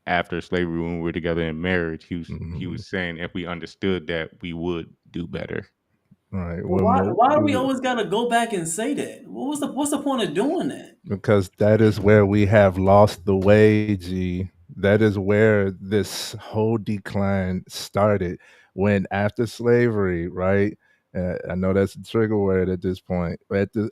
after slavery when we were together in marriage. He was saying if we understood that, we would do better. Right. Why do we always gotta go back and say that? What's the point of doing that? Because that is where we have lost the way, G. That is where this whole decline started. When after slavery, right? I know that's a trigger word at this point.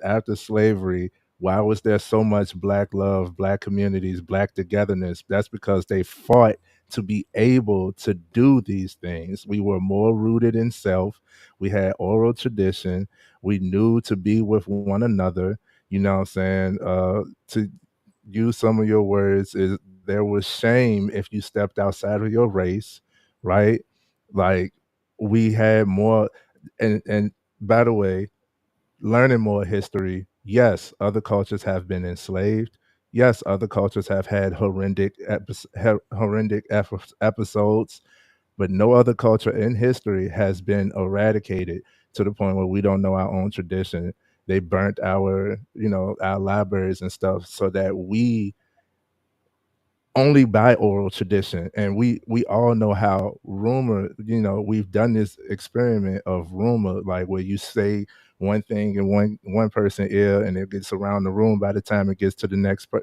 After slavery, why was there so much black love, black communities, black togetherness? That's because they fought to be able to do these things. We were more rooted in self. We had oral tradition. We knew to be with one another. You know what I'm saying? To use some of your words, is there was shame if you stepped outside of your race, right? Like we had more, and by the way, learning more history, yes, other cultures have been enslaved. Yes, other cultures have had horrific episodes, but no other culture in history has been eradicated to the point where we don't know our own tradition. They burnt our, our libraries and stuff so that we only by oral tradition. And we all know how rumor, we've done this experiment of rumor, like where you say one thing in one person ear and it gets around the room. By the time it gets to the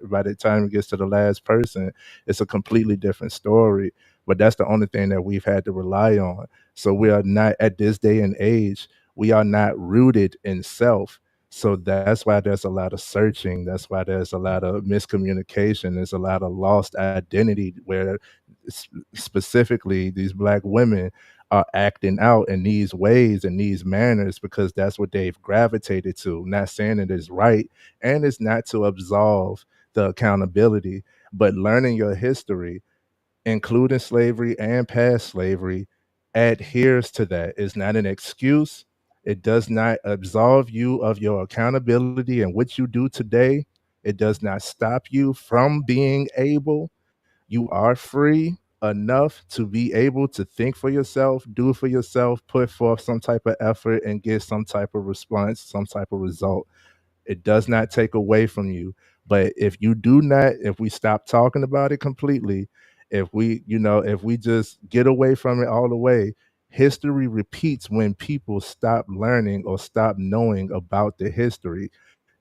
by the time it gets to the last person, it's a completely different story. But that's the only thing that we've had to rely on. So we are not, at this day and age, we are not rooted in self. So that's why there's a lot of searching. That's why there's a lot of miscommunication. There's a lot of lost identity where specifically these Black women are acting out in these ways and these manners because that's what they've gravitated to. Not saying it is right, and it's not to absolve the accountability, but learning your history, including slavery and past slavery, adheres to that. It's not an excuse. It does not absolve you of your accountability and what you do today. It does not stop you from being able. You are free enough to be able to think for yourself, do for yourself, put forth some type of effort and get some type of response, some type of result. It does not take away from you. But if we stop talking about it completely, if we just get away from it all the way, history repeats when people stop learning or stop knowing about the history.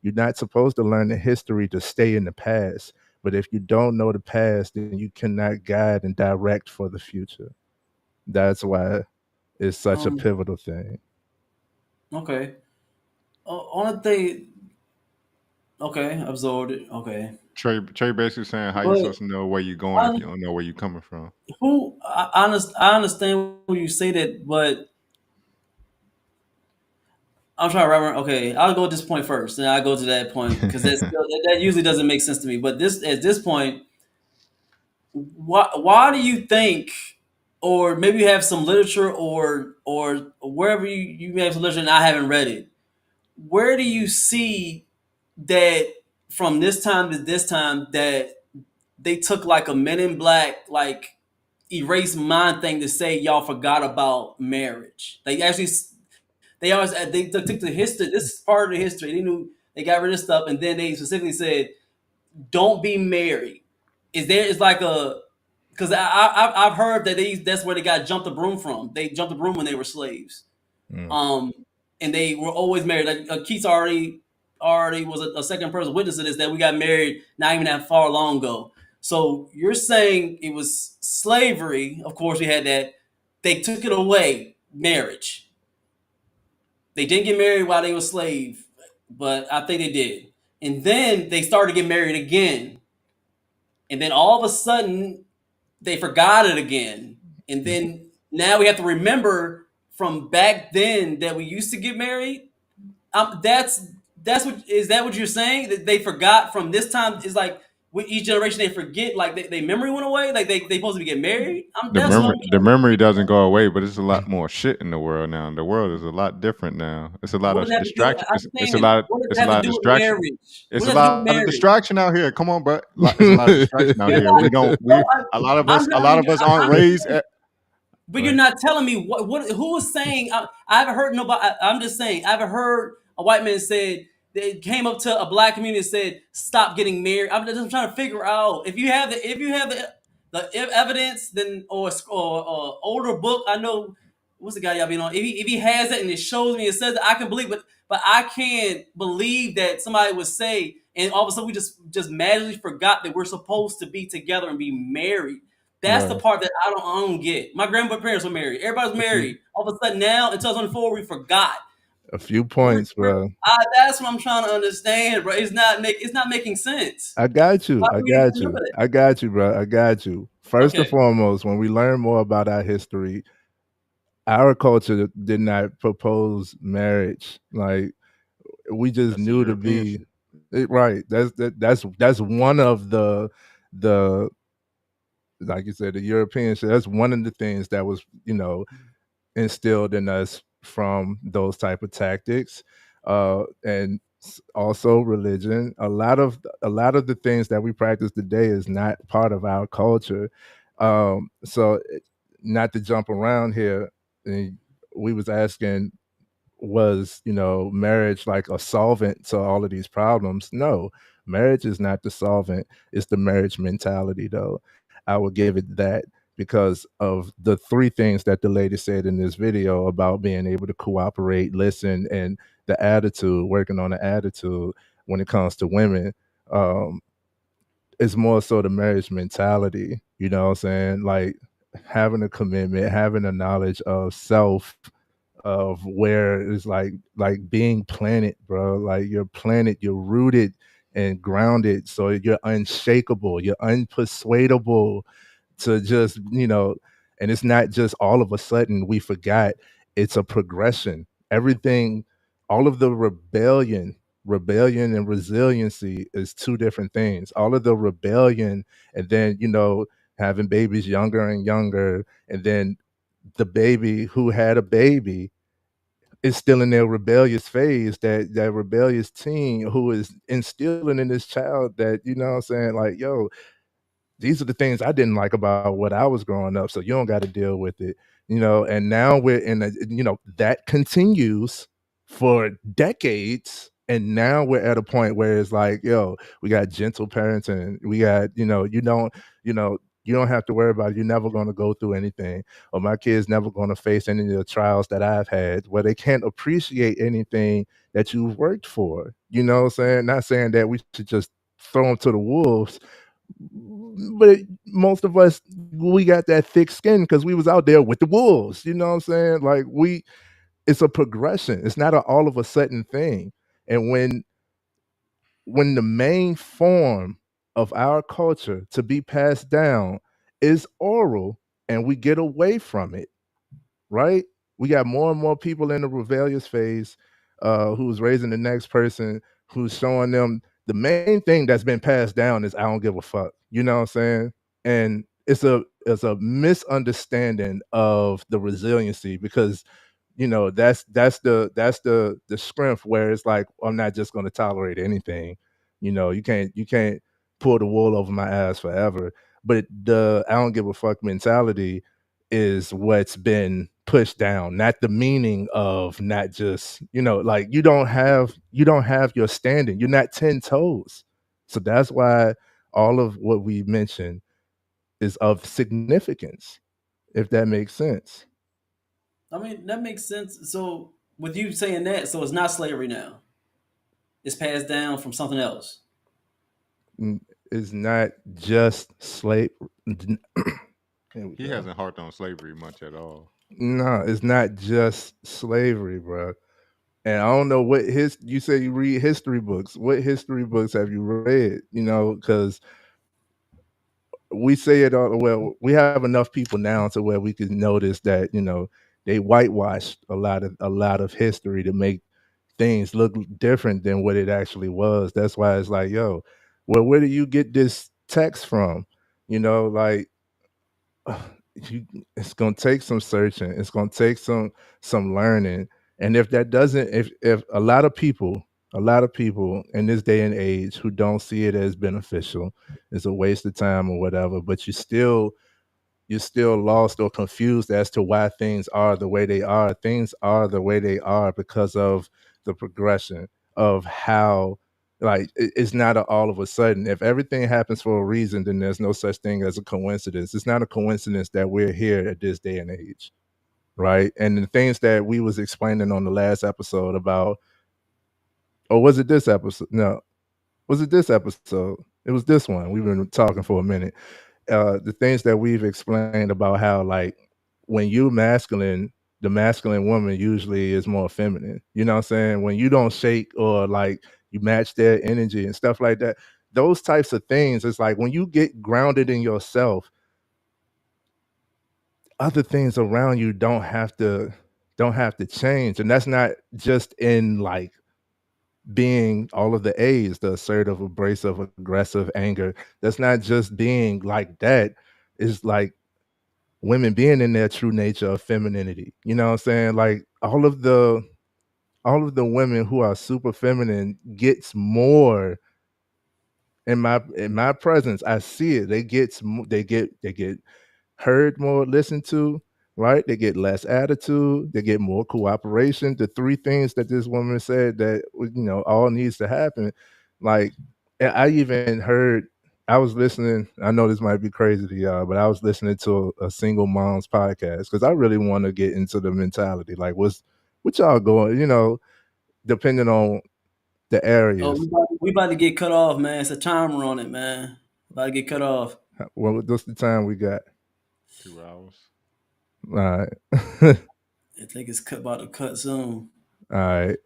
You're not supposed to learn the history to stay in the past. But if you don't know the past, then you cannot guide and direct for the future. That's why it's such a pivotal thing. Okay. On thing. Okay, absorbed it. Okay. Trey basically saying how you But supposed to know where you're going if you don't know where you're coming from. I understand when you say that, but I'm trying to remember. Okay, I'll go to this point first, and I'll go to that point because that usually doesn't make sense to me. But at this point, why do you think, or maybe you have some literature, or wherever you have some literature and I haven't read it, where do you see that from this time to this time that they took like a Men in Black like erase mind thing to say y'all forgot about marriage? They always they took the history. This is part of the history. They knew they got rid of stuff, and then they specifically said, "Don't be married." Is like a because I've heard that that's where they got jumped the broom from. They jumped the broom when they were slaves. Mm. And they were always married. Like Keats already was a second person witness to this, that we got married not even that far long ago. So you're saying it was slavery? Of course, we had that. They took it away, marriage. They didn't get married while they were slave, but I think they did. And then they started to get married again. And then all of a sudden, they forgot it again. And then now we have to remember from back then that we used to get married. That's what is that what you're saying? That they forgot from this time? Is like with each generation they forget, like they memory went away, like they supposed to get married. The memory doesn't go away, but it's a lot more shit in the world now. The world is a lot different now. It's a lot of distraction. It's a lot of distraction. It's a lot of distraction out here. Come on, bro. It's a lot of distraction out here. A lot of us aren't raised. But you're not telling me who is saying. I haven't heard nobody. I'm just saying I haven't heard a white man said they came up to a Black community and said stop getting married. I'm just trying to figure out if you have the evidence, then or older book. I know what's the guy y'all been on. If he has it and it shows me, it says that I can believe, but I can't believe that somebody would say, and all of a sudden we just magically forgot that we're supposed to be together and be married. That's the part that I don't get. My grandparents were married. Everybody was married. All of a sudden now, in 2024, we forgot. A few points, bro. That's what I'm trying to understand, bro. It's not making sense. I got you, bro. I got you. First and Okay. foremost, when we learn more about our history, our culture did not propose marriage. Like we just That's the knew to European be shit. right. That's one of the like you said, the European shit. That's one of the things that was, instilled in us from those type of tactics, and also religion. A lot of the things that we practice today is not part of our culture. So, not to jump around here, we was asking, was marriage like a solvent to all of these problems? No, marriage is not the solvent. It's the marriage mentality, though. I would give it that, because of the three things that the lady said in this video about being able to cooperate, listen, and the attitude, working on the attitude when it comes to women. um it's more so the marriage mentality, you know what I'm saying? Like having a commitment, having a knowledge of self, of where it's like being planted, bro. Like you're planted, you're rooted and grounded, so you're unshakable, you're unpersuadable to just, and it's not just all of a sudden we forgot. It's a progression. Everything, all of the rebellion and resiliency is two different things. All of the rebellion, and then having babies younger and younger, and then the baby who had a baby is still in their rebellious phase, that rebellious teen who is instilling in this child that, what I'm saying, like, yo, these are the things I didn't like about what I was growing up, so you don't got to deal with it, and now we're in a, that continues for decades, and now we're at a point where it's like, yo, we got gentle parenting, we got, you don't have to worry about it. You're never going to go through anything, or my kids never going to face any of the trials that I've had, where they can't appreciate anything that you've worked for. You know what I'm saying? Not saying that we should just throw them to the wolves, but most of us, we got that thick skin because we was out there with the wolves. You know what I'm saying? Like it's a progression. It's not an all of a sudden thing. And when the main form of our culture to be passed down is oral, and we get away from it, right? We got more and more people in the rebellious phase, who's raising the next person, who's showing them the main thing that's been passed down is I don't give a fuck. You know what I'm saying? And it's a misunderstanding of the resiliency, because that's the strength, where it's like, I'm not just going to tolerate anything. You can't pull the wool over my ass forever. But the I don't give a fuck mentality is what's been pushed down, not the meaning of, not just, like you don't have your standing. You're not 10 toes. So that's why all of what we mentioned is of significance, if that makes sense. I mean, that makes sense. So, with you saying that, so it's not slavery now. It's passed down from something else. Is not just slave. He hasn't harped on slavery much at all. No, it's not just slavery, bro. And I don't know what you say you read history books. What history books have you read? Because we say it all. Well, we have enough people now to where we can notice that they whitewashed a lot of history to make things look different than what it actually was. That's why it's like, yo, well, where do you get this text from? Like, it's gonna take some searching. It's gonna take some learning. And if that doesn't, if a lot of people in this day and age who don't see it as beneficial, it's a waste of time or whatever. But you're still lost or confused as to why things are the way they are. Things are the way they are because of the progression of how, like, it's not all of a sudden. If everything happens for a reason, then there's no such thing as a coincidence. It's not a coincidence that we're here at this day and age, right? And the things that we was explaining on the last episode about, or was it this episode? No, was it this episode? It was this one. We've been talking for a minute. The things that we've explained about how, like, when you masculine, the masculine woman usually is more feminine. You know what I'm saying? When you don't shake, or like you match their energy and stuff like that, those types of things, it's like when you get grounded in yourself, other things around you don't have to change. And that's not just in like being all of the A's, the assertive, abrasive, aggressive, anger. That's not just being like that. It's like women being in their true nature of femininity. You know what I'm saying? Like all of the women who are super feminine gets more in my presence. I see it. They get heard more, listened to, right? They get less attitude, they get more cooperation. The three things that this woman said that all needs to happen. Like I even heard, I was listening, I know this might be crazy to y'all, but I was listening to a single mom's podcast because I really want to get into the mentality. Like what y'all going, depending on the Oh, areas. we about to get cut off, man. It's a timer on it, man. About to get cut off. Well, what's the time we got? 2 hours. All right. I think it's about to cut soon. All right.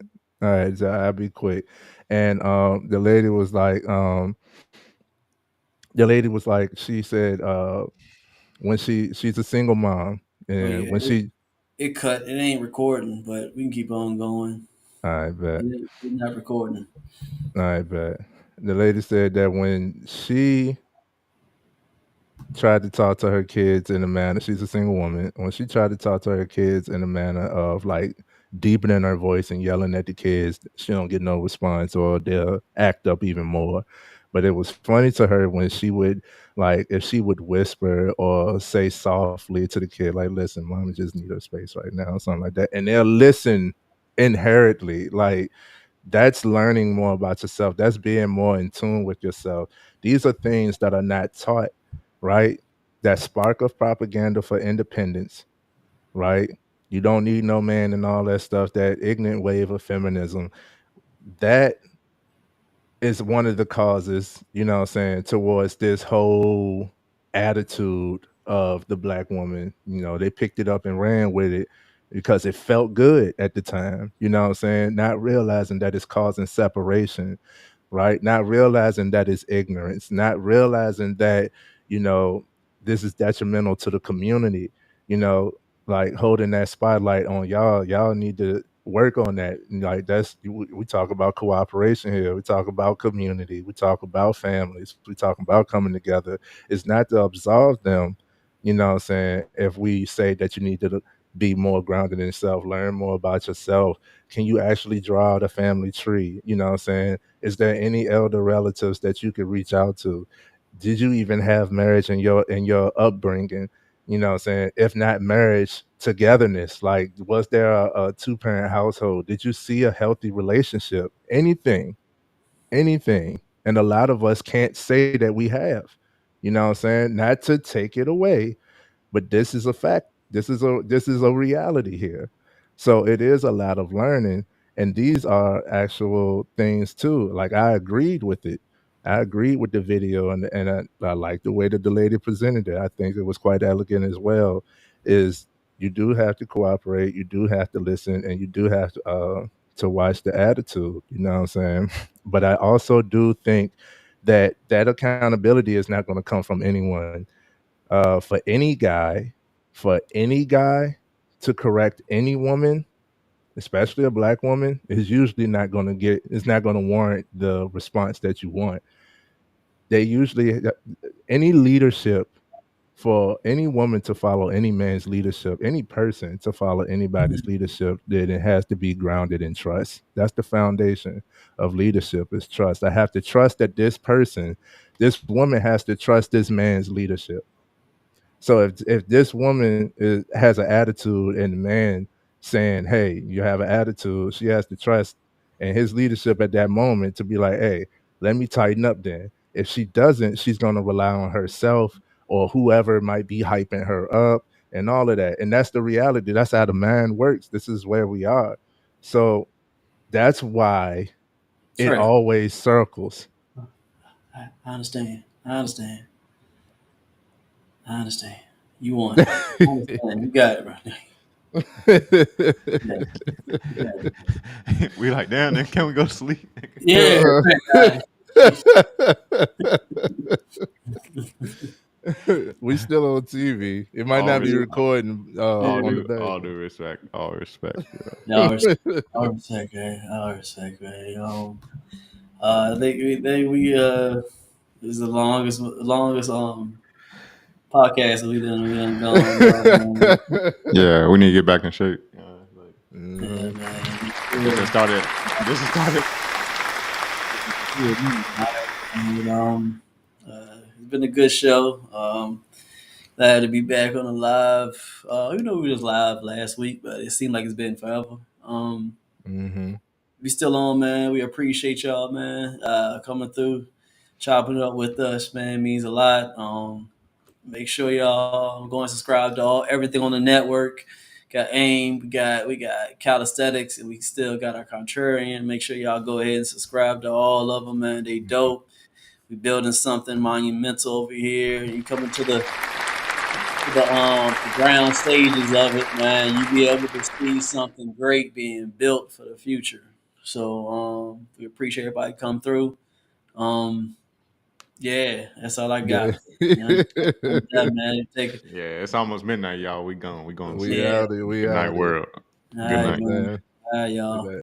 All right, so I'll be quick. And the lady was like, she said, when she's a single mom, Oh, and yeah, when she, it cut. It ain't recording, but we can keep on going. I bet, It's not recording. I bet. The lady said that when she tried to talk to her kids in a manner, she's a single woman, when she tried to talk to her kids in a manner of like deepening her voice and yelling at the kids, she don't get no response or they'll act up even more. But it was funny to her when she would, like, if she would whisper or say softly to the kid, like, listen, mom just need her space right now, something like that, and they'll listen inherently. Like, that's learning more about yourself, that's being more in tune with yourself. These are things that are not taught, right? That spark of propaganda for independence, right? You don't need no man and all that stuff, that ignorant wave of feminism. That is one of the causes, you know what I'm saying, towards this whole attitude of the black woman. They picked it up and ran with it because it felt good at the time, you know what I'm saying, not realizing that it's causing separation, right? Not realizing that it's ignorance, not realizing that, you know, this is detrimental to the community, you know, like holding that spotlight on y'all. Y'all need to work on that. And like we talk about cooperation here. We talk about community. We talk about families. We talk about coming together. It's not to absolve them, you know what I'm saying, if we say that you need to be more grounded in self, learn more about yourself. Can you actually draw out a family tree? You know what I'm saying? Is there any elder relatives that you could reach out to? Did you even have marriage in your upbringing? You know what I'm saying? If not marriage, togetherness. Like, was there a two-parent household? Did you see a healthy relationship? Anything. Anything. And a lot of us can't say that we have. You know what I'm saying? Not to take it away, but this is a fact. This is a reality here. So it is a lot of learning, and these are actual things too. Like, I agreed with it. I agreed with the video, and I like the way that the lady presented it. I think it was quite elegant as well. Is you do have to cooperate, you do have to listen, and you do have to watch the attitude. You know what I'm saying? But I also do think that that accountability is not going to come from anyone. For any guy to correct any woman, especially a black woman, is usually not going to it's not going to warrant the response that you want. They usually, any leadership, for any woman to follow any man's leadership, any person to follow anybody's leadership, then it has to be grounded in trust. That's the foundation of leadership, is trust. I have to trust that this woman has to trust this man's leadership. So if this woman has an attitude, and the man saying, "Hey, you have an attitude," she has to trust in his leadership at that moment to be like, "Hey, let me tighten up." Then, if she doesn't, she's going to rely on herself or whoever might be hyping her up and all of that. And that's the reality. That's how the mind works. This is where we are. So that's why That's it right. always circles. I understand. I understand. I understand. You won. I understand. You got it, bro. We like, damn, then can we go to sleep? Yeah. We still on TV. It might not be recording on the back. All due respect. All respect. All respect, man. All respect, man. I think we this is the longest podcast we done gone. Yeah, we need to get back in shape. Yeah, man. This has started. It's been a good show. Glad to be back on the live. We was live last week, but it seemed like it's been forever. We still on, man. We appreciate y'all, man, coming through, chopping it up with us, man. It means a lot. Make sure y'all go and subscribe to everything on the network. Got AIM, we got calisthenics, and we still got our contrarian. Make sure y'all go ahead and subscribe to all of them, man. They dope. We building something monumental over here. You coming to the ground stages of it, man. You be able to see something great being built for the future. So we appreciate everybody come through. Yeah, that's all I got. Man, take it. Yeah, it's almost midnight, y'all. We gone. We out. We Good night, out. world. All Good right, night. man. All right, y'all.